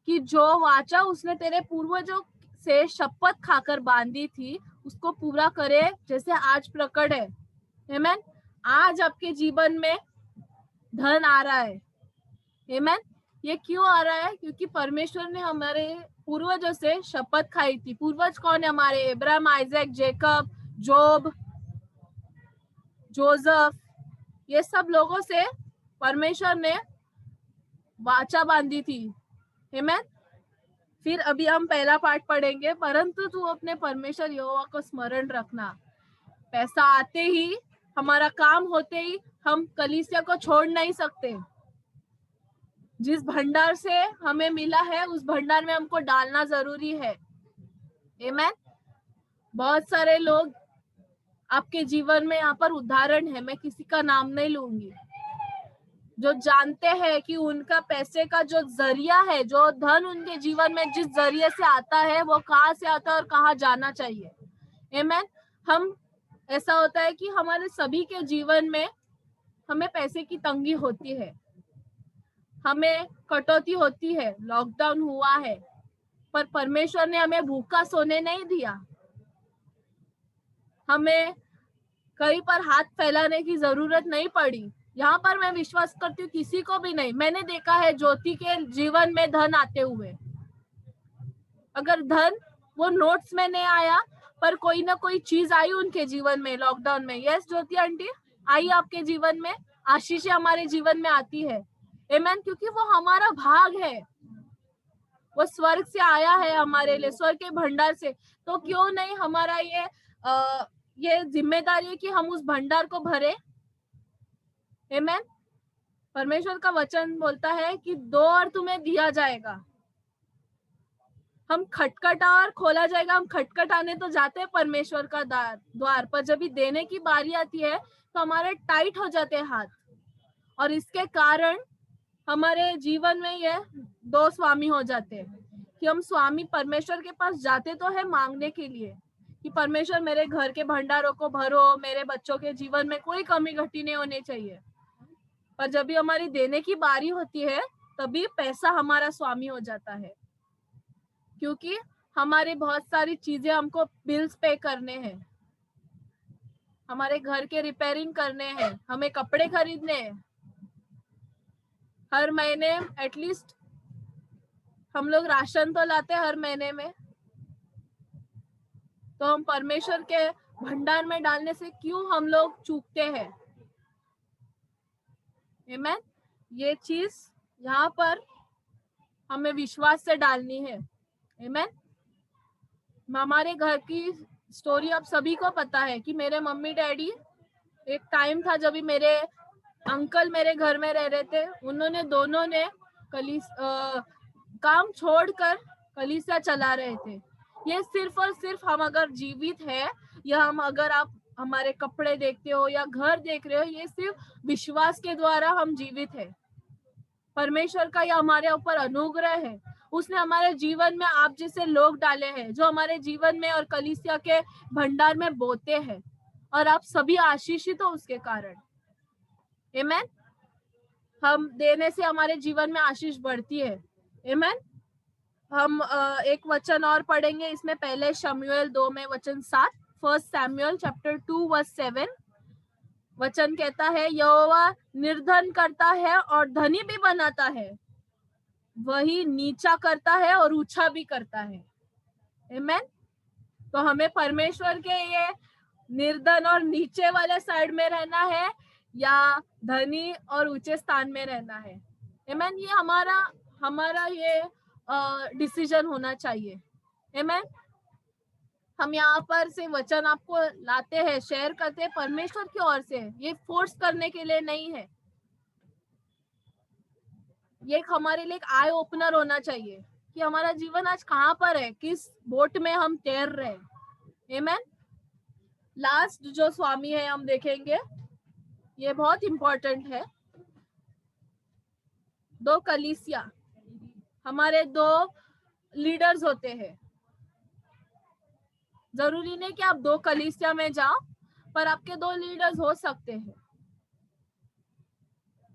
कि जो वाचा उसने तेरे पूर्वजों से शपथ खाकर बांधी थी उसको पूरा करे, जैसे आज प्रकट है। आमीन। आज आपके जीवन में धन आ रहा है। आमीन। ये क्यों आ रहा है? क्योंकि परमेश्वर ने हमारे पूर्वजों से शपथ खाई थी। पूर्वज कौन है हमारे? अब्राहम, आइजैक, जेकब, जोब, जोसेफ, ये सब लोगों से परमेश्वर ने वाचा बांधी थी। आमीन। फिर अभी हम पहला पाठ पढ़ेंगे, परंतु तू अपने परमेश्वर यहोवा को स्मरण रखना। पैसा आते ही, हमारा काम होते ही हम कलीसिया को छोड़ नहीं सकते। जिस भंडार से हमें मिला है उस भंडार में हमको डालना जरूरी है। आमीन। बहुत सारे लोग आपके जीवन में यहाँ पर उदाहरण है, मैं किसी का नाम नहीं लूंगी, जो जानते हैं कि उनका पैसे का जो जरिया है, जो धन उनके जीवन में जिस जरिए से आता है, वो कहाँ से आता है और कहाँ जाना चाहिए। आमीन। हम ऐसा होता है कि हमारे सभी के जीवन में हमें पैसे की तंगी होती है, हमें कटौती होती है, लॉकडाउन हुआ है, पर परमेश्वर ने हमें भूखा सोने नहीं दिया। हमें कहीं पर हाथ फैलाने की जरूरत नहीं पड़ी। यहाँ पर मैं विश्वास करती हूँ किसी को भी नहीं। मैंने देखा है ज्योति के जीवन में धन आते हुए। अगर धन वो नोट्स में नहीं आया, पर कोई ना कोई चीज आई उनके जीवन में लॉकडाउन में। यस ज्योति आंटी, आई आपके जीवन में? आशीष हमारे जीवन में आती है। आमीन। क्योंकि वो हमारा भाग है, वो स्वर्ग से आया है हमारे लिए, स्वर्ग के भंडार से। तो क्यों नहीं हमारा ये जिम्मेदारी है कि हम उस भंडार को भरे। आमीन। परमेश्वर का वचन बोलता है कि दो और तुम्हें दिया जाएगा। हम खटखटा और खोला जाएगा, हम खटखटाने तो जाते हैं परमेश्वर का द्वार, पर जब भी देने की बारी आती है तो हमारे टाइट हो जाते हैं हाथ। और इसके कारण हमारे जीवन में ये दो स्वामी हो जाते हैं कि हम स्वामी परमेश्वर के पास जाते तो है मांगने के लिए कि परमेश्वर मेरे घर के भंडारों को भरो, मेरे बच्चों के जीवन में कोई कमी घटी नहीं होनी चाहिए। पर जब भी हमारी देने की बारी होती है तभी पैसा हमारा स्वामी हो जाता है, क्योंकि हमारे बहुत सारी चीजें हमको बिल्स पे करने हैं, हमारे घर के रिपेयरिंग करने हैं, हमें कपड़े खरीदने हैं। हर महीने एटलीस्ट हम लोग राशन तो लाते हैं हर महीने में, तो हम परमेश्वर के भंडार में डालने से क्यों हम लोग चूकते हैं? आमेन। ये चीज यहाँ पर हमें विश्वास से डालनी है। आमेन। हमारे घर की स्टोरी अब सभी को पता है कि मेरे मम्मी डैडी, एक टाइम था जब भी मेरे अंकल मेरे घर में रह रहे थे, उन्होंने दोनों ने काम छोड़कर कलीसिया चला रहे थे। ये सिर्फ और सिर्फ हम अगर जीवित है, या हम अगर आप हमारे कपड़े देखते हो या घर देख रहे हो, ये सिर्फ विश्वास के द्वारा हम जीवित है। परमेश्वर का यह हमारे ऊपर अनुग्रह है। उसने हमारे जीवन में आप जैसे लोग डाले हैं जो हमारे जीवन में और कलीसिया के भंडार में बोते हैं, और आप सभी आशीषित हो उसके कारण। आमेन। हम देने से हमारे जीवन में आशीष बढ़ती है। आमेन। हम एक वचन और पढ़ेंगे इसमें, पहले शमूएल 2 में वचन 7, फर्स्ट सैमुअल चैप्टर 2 वर्स 7। वचन कहता है, यहोवा निर्धन करता है और धनी भी बनाता है, वही नीचा करता है और ऊंचा भी करता है। आमेन। तो हमें परमेश्वर के ये निर्धन और नीचे वाले साइड में रहना है या धनी और ऊंचे स्थान में रहना है? आमेन। ये हमारा ये डिसीजन होना चाहिए। आमेन। हम यहाँ पर से वचन आपको लाते हैं, शेयर करते हैं परमेश्वर की ओर से, ये फोर्स करने के लिए नहीं है। ये हमारे लिए एक आई ओपनर होना चाहिए कि हमारा जीवन आज कहाँ पर है, किस बोट में हम तैर रहे हैं। आमेन। लास्ट जो स्वामी है हम देखेंगे, ये बहुत इंपॉर्टेंट है। दो कलीसिया, हमारे दो लीडर्स होते हैं। जरूरी नहीं कि आप दो कलीसिया में जाओ, पर आपके दो लीडर्स हो सकते हैं।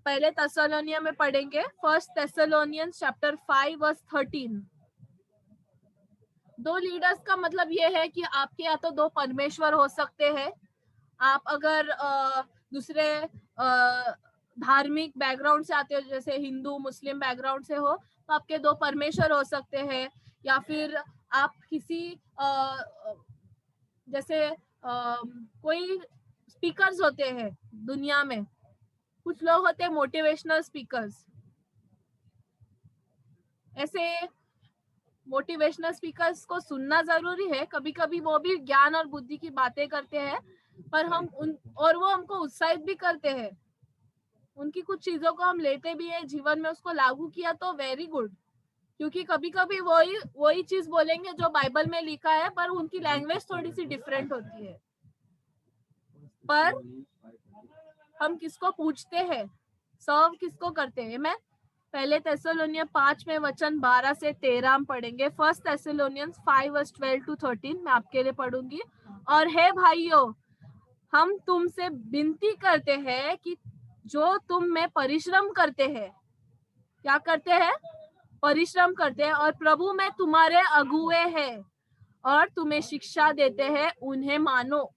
पहले थेसलोनिया में पढ़ेंगे, फर्स्ट थेसलोनियंस चैप्टर 5 वर्स 13। दो लीडर्स का मतलब ये है कि आपके या तो दो परमेश्वर हो सकते हैं। आप अगर दूसरे धार्मिक बैकग्राउंड से आते हो, जैसे हिंदू मुस्लिम बैकग्राउंड से हो, तो आपके दो परमेश्वर हो सकते हैं। या फिर आप किसी जैसे कोई स्पीकर्स होते हैं दुनिया में, कुछ लोग होते हैं मोटिवेशनल स्पीकर्स। ऐसे मोटिवेशनल स्पीकर्स को सुनना जरूरी है, कभी कभी वो भी ज्ञान और बुद्धि की बातें करते हैं, पर और वो हमको उत्साहित भी करते हैं। उनकी कुछ चीजों को हम लेते भी है, जीवन में उसको लागू किया तो वेरी गुड, क्योंकि कभी कभी वही चीज बोलेंगे जो बाइबल में लिखा है, पर उनकी लैंग्वेज थोड़ी सी डिफरेंट होती है। पर हम किसको पूछते हैं, सर्व किसको करते हैं? मैं पहले थेसलोनिया 5 में वचन 12 से 13 हम पढ़ेंगे। फर्स्ट थेसलोनियंस 5 वर्स 12 to 13 मैं आपके लिए पढ़ूंगी। और हे भाइयों, हम तुमसे विनती करते हैं कि जो तुम में परिश्रम करते हैं, क्या करते हैं? परिश्रम करते हैं, और प्रभु में तुम्हारे अगुए हैं और तुम्हें शिक्षा देते हैं, उन्हें मानो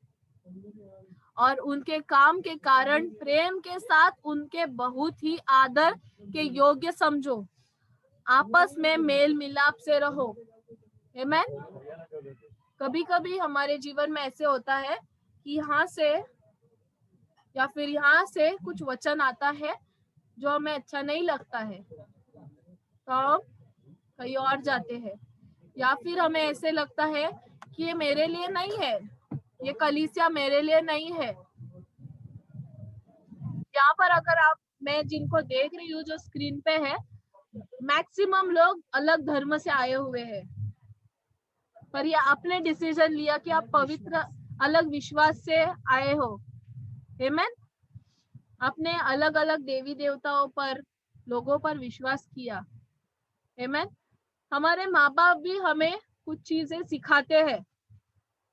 और उनके काम के कारण प्रेम के साथ उनके बहुत ही आदर के योग्य समझो। आपस में मेल मिलाप से रहो। आमेन। कभी कभी हमारे जीवन में ऐसे होता है कि यहाँ से या फिर यहाँ से कुछ वचन आता है जो हमें अच्छा नहीं लगता है, तो हम कहीं और जाते हैं। या फिर हमें ऐसे लगता है कि ये मेरे लिए नहीं है, ये कलीसिया मेरे लिए नहीं है। यहाँ पर अगर मैं जिनको देख रही हूँ जो स्क्रीन पे है, मैक्सिमम लोग अलग धर्म से आए हुए हैं। पर ये आपने डिसीजन लिया कि आप पवित्र अलग विश्वास से आए हो। आमेन। आपने अलग अलग देवी देवताओं पर, लोगों पर विश्वास किया। आमेन। हमारे माँ बाप भी हमें कुछ चीजें सिखाते हैं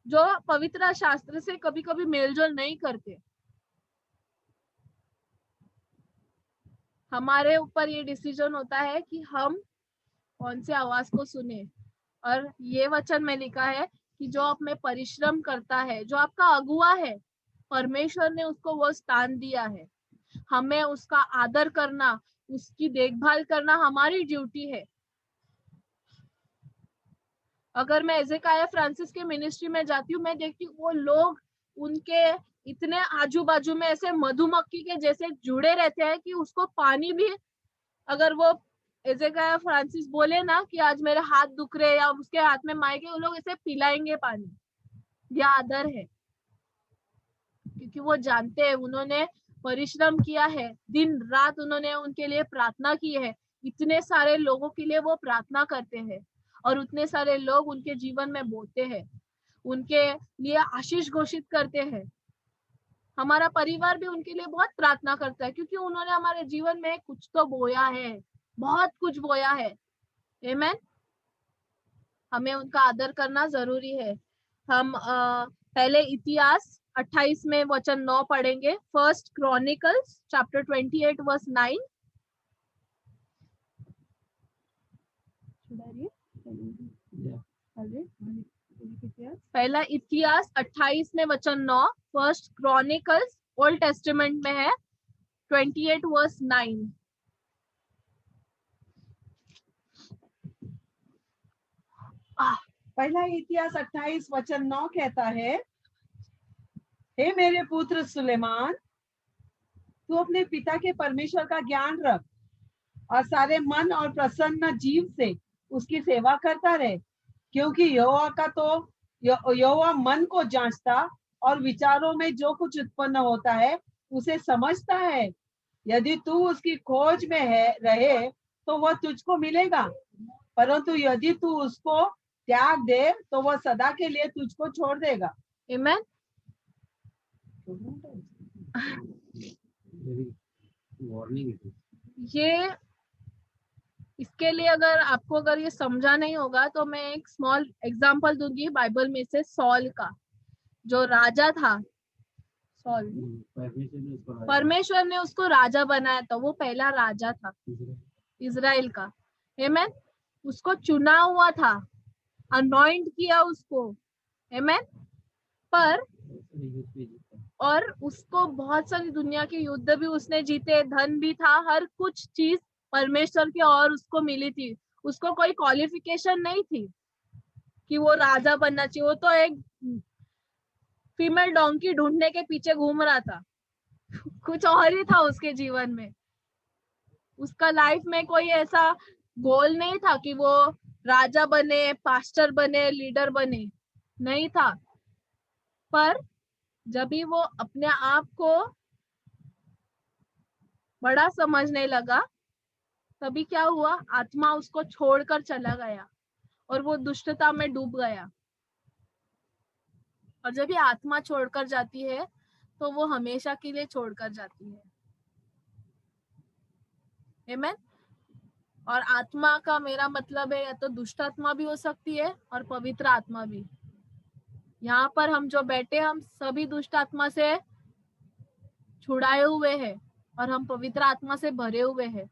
जो पवित्र शास्त्र से कभी कभी मेलजोल नहीं करते। हमारे ऊपर ये डिसीजन होता है कि हम कौन से आवाज को सुने। और ये वचन में लिखा है कि जो आप में परिश्रम करता है, जो आपका अगुआ है, परमेश्वर ने उसको वो स्थान दिया है। हमें उसका आदर करना, उसकी देखभाल करना हमारी ड्यूटी है। अगर मैं एजेकाया फ्रांसिस के मिनिस्ट्री में जाती हूँ, मैं देखती हूँ वो लोग उनके इतने आजू बाजू में ऐसे मधुमक्खी के जैसे जुड़े रहते हैं कि उसको पानी भी, अगर वो एजेकाया फ्रांसिस बोले ना कि आज मेरे हाथ दुख रहे या उसके हाथ में मायके, वो लोग ऐसे पिलाएंगे पानी। यह आदर है, क्योंकि वो जानते हैं उन्होंने परिश्रम किया है, दिन रात उन्होंने उनके लिए प्रार्थना की है। इतने सारे लोगों के लिए वो प्रार्थना करते हैं और उतने सारे लोग उनके जीवन में बोते हैं, उनके लिए आशीष घोषित करते हैं। हमारा परिवार भी उनके लिए बहुत प्रार्थना करता है, क्योंकि उन्होंने हमारे जीवन में कुछ तो बोया है, बहुत कुछ बोया है। आमेन। हमें उनका आदर करना जरूरी है। हम पहले इतिहास 28 में वचन 9 पढ़ेंगे। First Chronicles chapter 28 verse 9। पहला इतिहास 28 में वचन 9। फर्स्ट क्रॉनिकल्स ओल्ड टेस्टामेंट में है, 28 वर्स 9। पहला इतिहास 28 वचन 9 कहता है, हे मेरे पुत्र सुलेमान, तू अपने पिता के परमेश्वर का ज्ञान रख और सारे मन और प्रसन्न जीव से उसकी सेवा करता रहे, क्योंकि यहोवा मन को जांचता और विचारों में जो कुछ उत्पन्न होता है उसे समझता है। यदि तू उसकी खोज में रहे तो वह तुझको मिलेगा, परंतु यदि तू उसको त्याग दे तो वह सदा के लिए तुझको छोड़ देगा। आमेन। ये इसके लिए अगर ये समझा नहीं होगा तो मैं एक स्मॉल एग्जांपल दूंगी बाइबल में से। सॉल का, जो राजा था, सॉल, परमेश्वर ने उसको राजा बनाया था। वो पहला राजा था इजराइल का। आमेन। उसको चुना हुआ था, अनॉइंट किया उसको। आमेन। पर और उसको बहुत सारी दुनिया के युद्ध भी उसने जीते, धन भी था, हर कुछ चीज परमेश्वर की और उसको मिली थी। उसको कोई क्वालिफिकेशन नहीं थी कि वो राजा बनना चाहिए। वो तो एक फीमेल डोंकी ढूंढने के पीछे घूम रहा था। कुछ और ही था उसके जीवन में। उसका लाइफ में कोई ऐसा गोल नहीं था कि वो राजा बने, पास्टर बने, लीडर बने, नहीं था। पर जब भी वो अपने आप को बड़ा समझने लगा, तभी क्या हुआ, आत्मा उसको छोड़कर चला गया और वो दुष्टता में डूब गया। और जब ये आत्मा छोड़कर जाती है तो वो हमेशा के लिए छोड़कर जाती है। आमेन। और आत्मा का मेरा मतलब है या तो दुष्ट आत्मा भी हो सकती है और पवित्र आत्मा भी। यहाँ पर हम जो बैठे, हम सभी दुष्ट आत्मा से छुड़ाए हुए हैं और हम पवित्र आत्मा से भरे हुए हैं।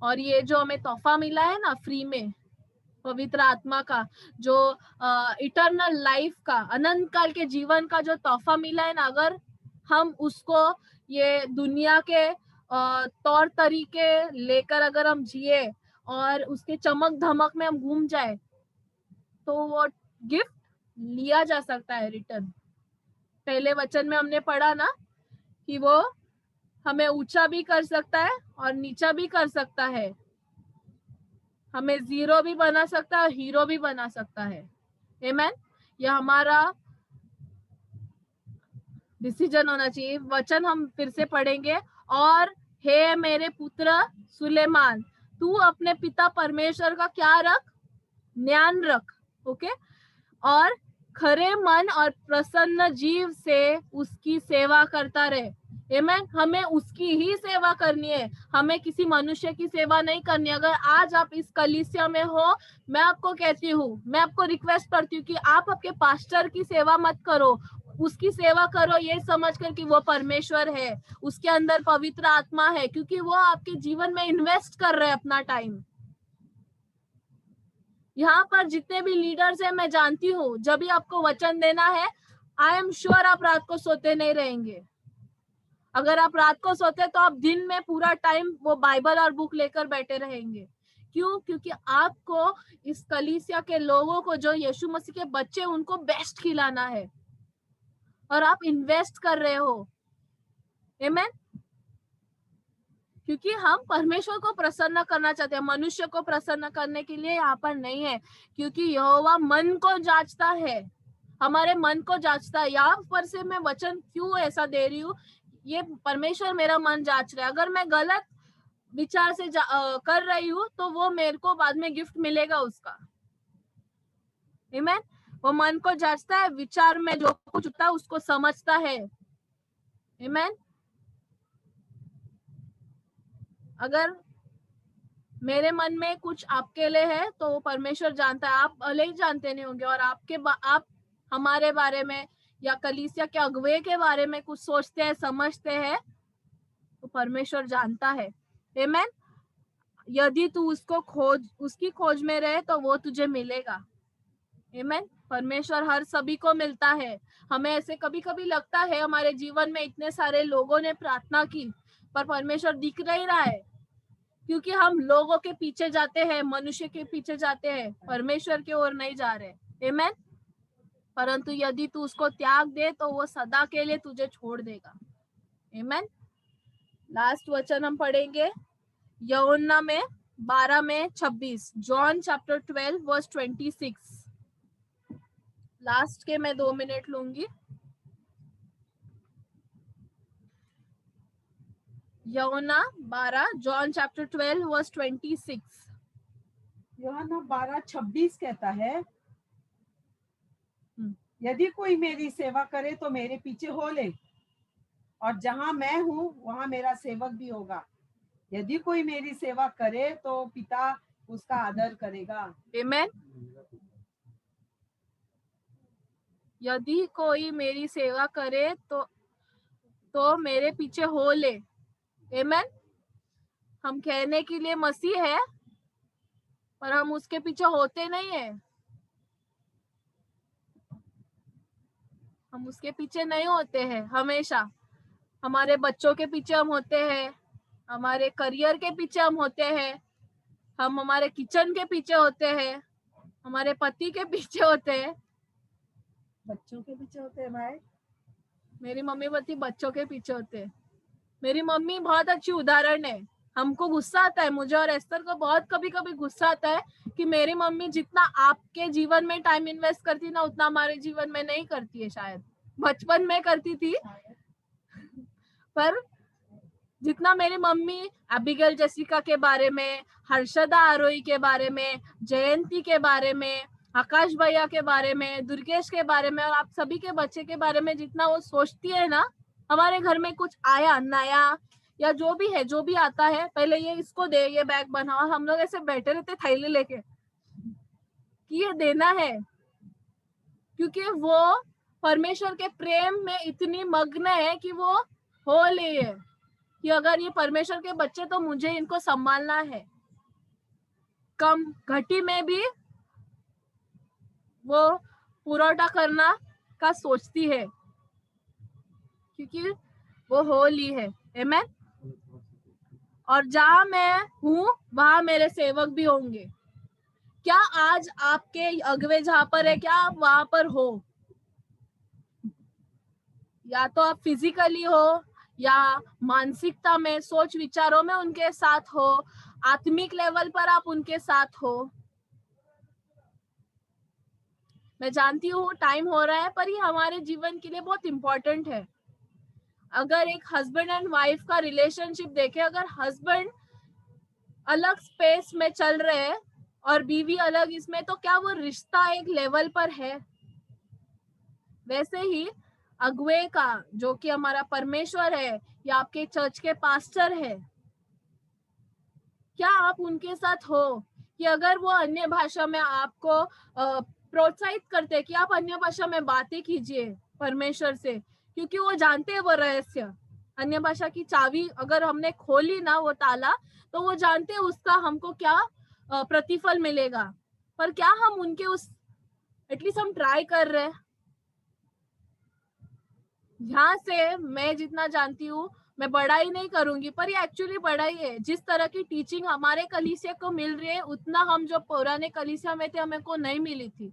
और ये जो हमें तोहफा मिला है ना फ्री में, पवित्र आत्मा का, जो इटर्नल लाइफ का, अनंत काल के जीवन का जो तोहफा मिला है ना, अगर हम उसको ये दुनिया के तौर तरीके लेकर अगर हम जिए और उसके चमक धमक में हम घूम जाए तो वो गिफ्ट लिया जा सकता है रिटर्न। पहले वचन में हमने पढ़ा ना कि वो हमें ऊंचा भी कर सकता है और नीचा भी कर सकता है, हमें जीरो भी बना सकता है और हीरो भी बना सकता है। आमेन। यह हमारा डिसीजन होना चाहिए। वचन हम फिर से पढ़ेंगे। और हे मेरे पुत्र सुलेमान, तू अपने पिता परमेश्वर का क्या रख, ज्ञान रख। ओके। और खरे मन और प्रसन्न जीव से उसकी सेवा करता रहे। आमीन। हमें उसकी ही सेवा करनी है, हमें किसी मनुष्य की सेवा नहीं करनी। अगर आज आप इस कलीसिया में हो, मैं आपको कहती हूँ, मैं आपको रिक्वेस्ट करती हूँ कि आप आपके पास्टर की सेवा मत करो, उसकी सेवा करो ये समझकर कि वो परमेश्वर है, उसके अंदर पवित्र आत्मा है, क्योंकि वो आपके जीवन में इन्वेस्ट कर रहे हैं अपना टाइम। यहाँ पर जितने भी लीडर्स हैं मैं जानती हूँ, जब भी आपको वचन देना है, आई एम श्योर आप रात को सोते नहीं रहेंगे। अगर आप रात को सोते तो आप दिन में पूरा टाइम वो बाइबल और बुक लेकर बैठे रहेंगे। क्यों? क्योंकि आपको इस कलीसिया के लोगों को, जो यीशु मसीह के बच्चे, उनको बेस्ट खिलाना है और आप इन्वेस्ट कर रहे हो। आमीन। क्योंकि हम परमेश्वर को प्रसन्न करना चाहते हैं, मनुष्य को प्रसन्न करने के लिए यहाँ पर नहीं है, क्योंकि यहोवा मन को जांचता है, हमारे मन को जांचता है। यहाँ पर से मैं वचन क्यों ऐसा दे रही हूँ, ये परमेश्वर मेरा मन जांच रहा है। अगर मैं गलत विचार से कर रही हूँ तो वो मेरे को बाद में गिफ्ट मिलेगा उसका। आमीन। वो मन को जांचता है, विचार में जो कुछ होता है उसको समझता है। आमीन। अगर मेरे मन में कुछ आपके लिए है तो वो परमेश्वर जानता है, आप भले ही जानते नहीं होंगे, और आप हमारे बारे में या कलीसिया के अगुवे के बारे में कुछ सोचते हैं, समझते हैं, तो परमेश्वर जानता है। आमीन। यदि तू उसकी खोज में रहे तो वो तुझे मिलेगा। आमीन। परमेश्वर हर सभी को मिलता है। हमें ऐसे कभी कभी लगता है हमारे जीवन में इतने सारे लोगों ने प्रार्थना की पर परमेश्वर दिख नहीं रहा है, क्योंकि हम लोगों के पीछे जाते हैं, मनुष्य के पीछे जाते हैं, परमेश्वर की ओर नहीं जा रहे। आमीन। परंतु यदि तू उसको त्याग दे तो वो सदा के लिए तुझे छोड़ देगा। आमीन। लास्ट वचन हम पढ़ेंगे यूहन्ना में 12 में 26, जॉन चैप्टर 12 वर्स 26। लास्ट के मैं 2 मिनट लूंगी। यूहन्ना 12, जॉन चैप्टर 12 वर्स 26। यूहन्ना 12:26 कहता है, यदि कोई मेरी सेवा करे तो मेरे पीछे हो ले, और जहां मैं हूं वहां मेरा सेवक भी होगा। यदि कोई मेरी सेवा करे तो पिता उसका आदर करेगा। आमीन। यदि कोई मेरी सेवा करे तो मेरे पीछे हो ले। आमीन। हम कहने के लिए मसीह है पर हम उसके पीछे होते नहीं है। हम उसके पीछे नहीं होते हैं। हमेशा हमारे बच्चों के पीछे हम होते हैं, हमारे करियर के पीछे हम होते हैं, हम हमारे किचन के पीछे होते हैं, हमारे पति के पीछे होते हैं, बच्चों के पीछे होते हैं भाई। मेरी मम्मी पति बच्चों के पीछे होते हैं। मेरी मम्मी बहुत अच्छी उदाहरण है। हमको गुस्सा आता है, मुझे और एस्तर को बहुत कभी कभी गुस्सा आता है कि मेरी मम्मी जितना आपके जीवन में टाइम इन्वेस्ट करती ना, उतना हमारे जीवन में नहीं करती है। शायद बचपन में करती थी, पर जितना मेरी मम्मी एबिगेल जेसिका के बारे में, हर्षदा आरोही के बारे में, जयंती के बारे में, आकाश भैया के बारे में, दुर्गेश के बारे में और आप सभी के बच्चे के बारे में जितना वो सोचती है ना, हमारे घर में कुछ आया नया या जो भी है, जो भी आता है, पहले ये इसको दे, ये बैग बनाओ, हम लोग ऐसे बैठे रहते थैली लेके कि ये देना है, क्योंकि वो परमेश्वर के प्रेम में इतनी मग्न है कि वो हो ले है कि अगर ये परमेश्वर के बच्चे तो मुझे इनको संभालना है। कम घटी में भी वो पुरोटा करना का सोचती है, क्योंकि वो होली है। आमीन। और जहां मैं हूं वहां मेरे सेवक भी होंगे। क्या आज आपके अगवे जहां पर है, क्या आप वहां पर हो? या तो आप फिजिकली हो या मानसिकता में, सोच विचारों में उनके साथ हो, आत्मिक लेवल पर आप उनके साथ हो। मैं जानती हूँ टाइम हो रहा है, पर ये हमारे जीवन के लिए बहुत इंपॉर्टेंट है। अगर एक हस्बैंड एंड वाइफ का रिलेशनशिप देखे, अगर हस्बैंड अलग स्पेस में चल रहे हैं और बीवी अलग इसमें, तो क्या वो रिश्ता एक लेवल पर है? वैसे ही अगुवे का, जो कि हमारा परमेश्वर है या आपके चर्च के पास्टर है, क्या आप उनके साथ हो कि अगर वो अन्य भाषा में आपको प्रोत्साहित करते हैं कि आप अन्य भाषा में बातें कीजिए परमेश्वर से, क्योंकि वो जानते हैं वो रहस्य, अन्य भाषा की चाबी अगर हमने खोली ना वो ताला, तो वो जानते हैं उसका हमको क्या प्रतिफल मिलेगा। पर क्या हम उनके उस एटलीस्ट हम ट्राई कर रहे हैं? यहाँ से मैं जितना जानती हूँ, मैं बड़ाई नहीं करूंगी, पर ये एक्चुअली बड़ाई है। जिस तरह की टीचिंग हमारे कलीसिया को मिल रही है, उतना हम जो पुराने कलीसिया में थे हमें को नहीं मिली थी।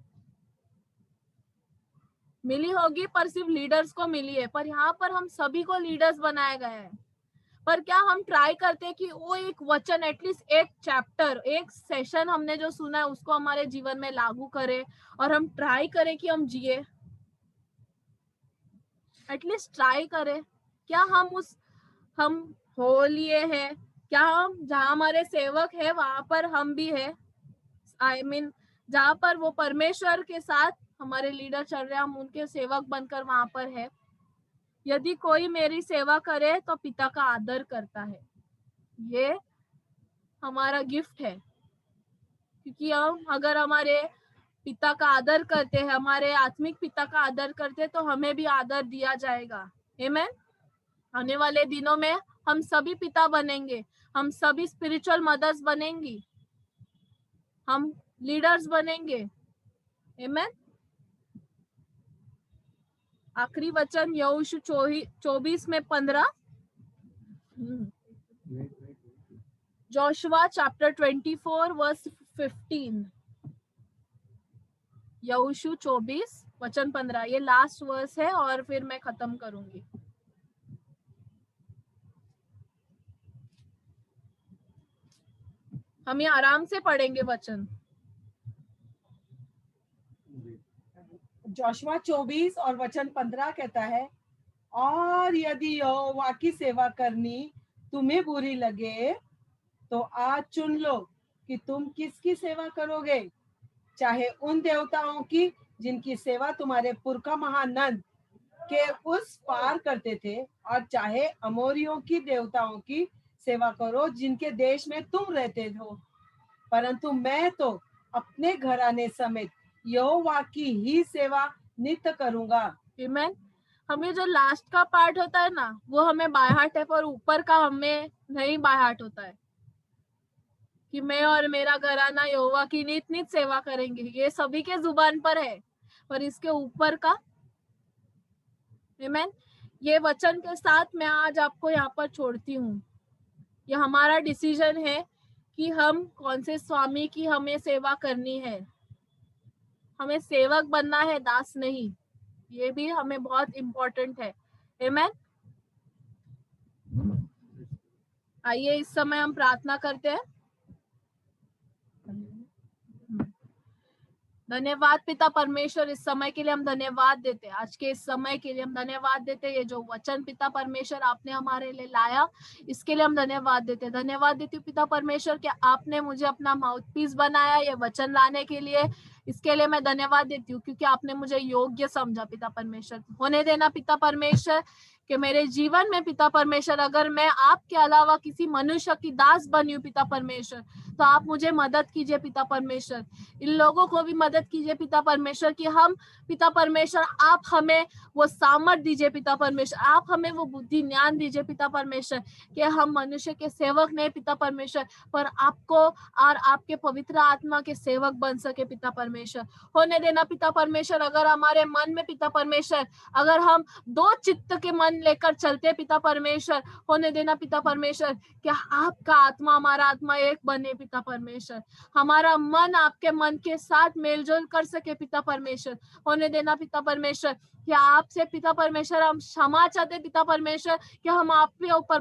मिली होगी पर सिर्फ लीडर्स को मिली है, पर यहाँ पर हम सभी को लीडर्स बनाया गया है। पर क्या हम ट्राई करते हैं कि वो एक वचन, एटलीस्ट एक चैप्टर, एक सेशन हमने जो सुना है उसको हमारे जीवन में लागू करें और हम ट्राई करें कि हम जिए, एटलीस्ट ट्राई करें। क्या हम हो लिए हैं? क्या हम जहाँ हमारे सेवक है वहां पर हम भी है? आई मीन जहाँ पर वो परमेश्वर के साथ हमारे लीडर चल रहे हैं, हम उनके सेवक बनकर वहां पर है। यदि कोई मेरी सेवा करे तो पिता का आदर करता है। ये हमारा गिफ्ट है, क्योंकि हम अगर हमारे पिता का आदर करते हैं, हमारे आत्मिक पिता का आदर करते हैं, तो हमें भी आदर दिया जाएगा। आमीन। आने वाले दिनों में हम सभी पिता बनेंगे, हम सभी स्पिरिचुअल मदर्स बनेंगी, हम लीडर्स बनेंगे। आमीन। आखिरी वचन यहोशू 24:15, जोशुआ चैप्टर 24 वर्स 15। यहोशू 24:15, ये लास्ट वर्स है और फिर मैं खत्म करूंगी। हम ये आराम से पढ़ेंगे वचन। जोशुआ 24 और वचन 15 कहता है, और यदि यहोवा की सेवा करनी तुम्हें बुरी लगे तो आज चुन लो कि तुम किसकी सेवा करोगे, चाहे उन देवताओं की जिनकी सेवा तुम्हारे पुरखा महानंद के उस पार करते थे, और चाहे अमोरियों की देवताओं की सेवा करो जिनके देश में तुम रहते हो। परंतु मैं तो अपने घराने समेत यहोवा की ही सेवा नित्य करूंगा। आमीन। हमें जो लास्ट का पार्ट होता है ना, वो हमें बाय हार्ट है, पर ऊपर का हमें नहीं बाय हार्ट होता है कि मैं और मेरा घराना यहोवा की नित नित सेवा करेंगे। ये सभी के जुबान पर है, पर इसके ऊपर का। आमीन। ये वचन के साथ मैं आज आपको यहाँ पर छोड़ती हूँ। ये हमारा डिसीजन है कि हम कौन से स्वामी की हमें सेवा करनी है। हमें सेवक बनना है, दास नहीं। ये भी हमें बहुत इम्पोर्टेंट है। आमीन। आइए इस समय हम प्रार्थना करते हैं। धन्यवाद पिता परमेश्वर, इस समय के लिए हम धन्यवाद देते हैं। आज के इस समय के लिए हम धन्यवाद देते हैं। ये जो वचन पिता परमेश्वर आपने हमारे लिए लाया, इसके लिए हम धन्यवाद देते हैं। धन्यवाद देती हूँ पिता परमेश्वर कि आपने मुझे अपना माउथपीस बनाया ये वचन लाने के लिए। इसके लिए मैं धन्यवाद देती हूँ क्योंकि आपने मुझे योग्य समझा पिता परमेश्वर। होने देना पिता परमेश्वर कि मेरे जीवन में पिता परमेश्वर, अगर मैं आपके अलावा किसी मनुष्य की दास बनी हूँ पिता परमेश्वर, तो आप मुझे मदद कीजिए पिता परमेश्वर। इन लोगों को भी मदद कीजिए पिता परमेश्वर कि हम पिता परमेश्वर, आप हमें वो सामर्थ दीजिए पिता परमेश्वर, आप हमें वो बुद्धि ज्ञान दीजिए पिता परमेश्वर कि हम मनुष्य के सेवक नहीं पिता परमेश्वर, पर आपको और आपके पवित्र आत्मा के सेवक बन सके पिता परमेश्वर। होने देना पिता परमेश्वर, अगर हमारे मन में पिता परमेश्वर, अगर हम दो चित्त के मन लेकर चलते पिता परमेश्वर, होने देना पिता परमेश्वर कि आपका आत्मा हमारा आत्मा एक बने पिता परमेश्वर, हमारा मन आपके मन के साथ मेलजोल कर सके पिता परमेश्वर। होने देना पिता परमेश्वर कि आपसे पिता परमेश्वर हम क्षमा चाहते पिता परमेश्वर कि हम आपके ऊपर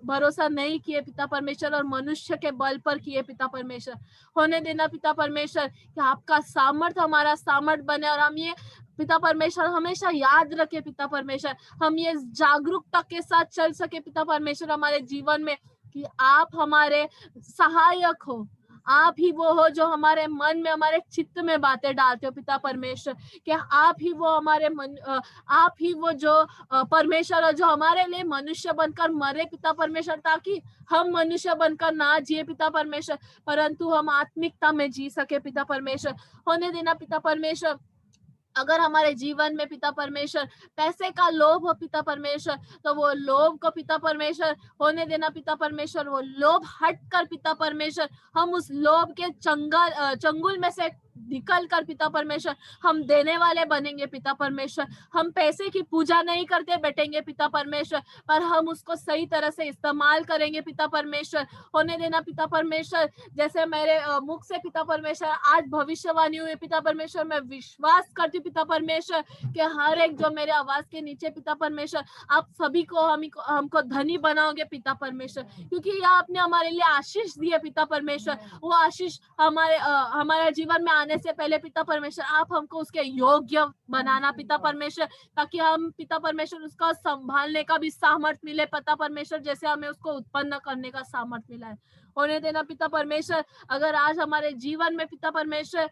भरोसा नहीं किए पिता परमेश्वर और मनुष्य के बल पर किए पिता परमेश्वर। होने देना पिता परमेश्वर कि आपका सामर्थ हमारा सामर्थ बने और हम ये पिता परमेश्वर हमेशा याद रखे पिता परमेश्वर, हम ये जागरूकता के साथ चल सके पिता परमेश्वर हमारे जीवन में कि आप हमारे सहायक हो, आप ही वो हो जो हमारे मन में, हमारे चित्त में बातें डालते हो पिता परमेश्वर। कि आप ही वो हमारे मन, आप ही वो जो परमेश्वर हो जो हमारे लिए मनुष्य बनकर मरे पिता परमेश्वर, ताकि हम मनुष्य बनकर ना जिए पिता परमेश्वर, परंतु हम आत्मिकता में जी सके पिता परमेश्वर। होने देना पिता परमेश्वर, अगर हमारे जीवन में पिता परमेश्वर पैसे का लोभ हो पिता परमेश्वर, तो वो लोभ को पिता परमेश्वर होने देना पिता परमेश्वर। वो लोभ हट कर पिता परमेश्वर, हम उस लोभ के चंगुल में से निकल कर पिता परमेश्वर हम देने वाले बनेंगे पिता परमेश्वर। हम पैसे की पूजा नहीं करते बैठेंगे पिता परमेश्वर, पर हम उसको सही तरह से इस्तेमाल करेंगे पिता परमेश्वर। होने देना पिता परमेश्वर, जैसे मेरे मुख से पिता परमेश्वर आज भविष्यवाणी हुई पिता परमेश्वर, मैं विश्वास करती हूँ पिता परमेश्वर कि हर एक जो मेरे आवाज के नीचे पिता परमेश्वर, आप सभी को हमको धनी बनाओगे पिता परमेश्वर, क्योंकि यह आपने हमारे लिए आशीष दी है पिता परमेश्वर। वो आशीष हमारे जीवन में आने से पहले पिता परमेश्वर आप हमको उसके योग्य बनाना पिता परमेश्वर, ताकि हम पिता परमेश्वर उसका संभालने का भी सामर्थ मिले पिता परमेश्वर, जैसे हमें उसको उत्पन्न करने का सामर्थ मिला है। होने देना पिता परमेश्वर, अगर आज हमारे जीवन में पिता परमेश्वर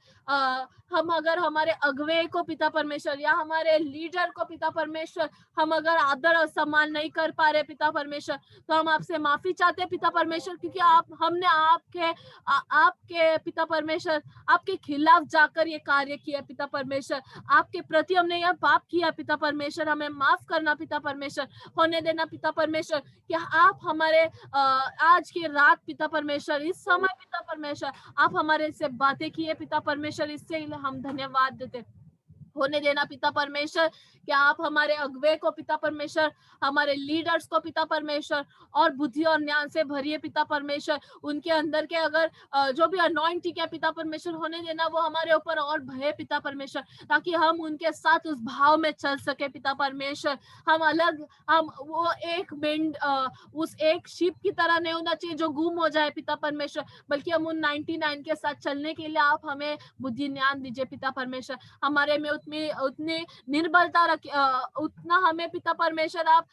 हम अगर हमारे अगुवे को पिता परमेश्वर या हमारे लीडर को पिता परमेश्वर हम अगर आदर और सम्मान नहीं कर पा रहे पिता परमेश्वर, तो हम आपसे माफी चाहते हैं पिता परमेश्वर, क्योंकि हमने आपके पिता परमेश्वर आपके खिलाफ जाकर ये कार्य किया पिता परमेश्वर। आपके प्रति हमने यह पाप किया पिता परमेश्वर, हमें माफ करना पिता परमेश्वर। होने देना पिता परमेश्वर कि आप हमारे आज की रात पिता परमेश्वर, इस समय पिता परमेश्वर आप हमारे से बातें किए पिता परमेश्वर, इससे हम धन्यवाद देते। होने देना पिता परमेश्वर कि आप हमारे अगुवे को पिता परमेश्वर, हमारे लीडर्स को पिता परमेश्वर और बुद्धि और ज्ञान से भरिए पिता परमेश्वर। उनके अंदर के अगर जो भी अनॉइंटिंग है पिता परमेश्वर, होने देना वो हमारे ऊपर और भरे पिता परमेश्वर, ताकि हम उनके साथ उस भाव में चल सके पिता परमेश्वर। हम वो उस एक शिप की तरह नहीं होना चाहिए जो गुम हो जाए पिता परमेश्वर, बल्कि हम उन 99 के साथ चलने के लिए आप हमें बुद्धि ज्ञान दीजिए पिता परमेश्वर। हमारे में उतनी निर्बलता उतना हमें पिता परमेश्वर आप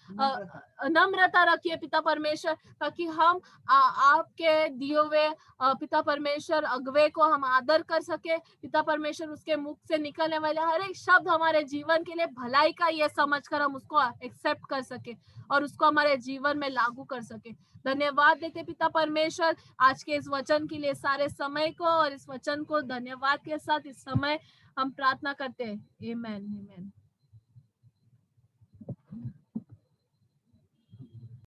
नम्रता रखिए पिता परमेश्वर, ताकि हम आपके दिए हुए पिता परमेश्वर अगुवे को हम आदर कर सके पिता परमेश्वर। उसके मुख से निकलने वाले हर एक शब्द हमारे जीवन के लिए भलाई का ये समझकर हम उसको एक्सेप्ट कर सके और उसको हमारे जीवन में लागू कर सके। धन्यवाद देते पिता परमेश्वर आज के इस वचन के लिए, सारे समय को, और इस वचन को धन्यवाद के साथ इस समय हम प्रार्थना करते हैं। आमेन आमेन।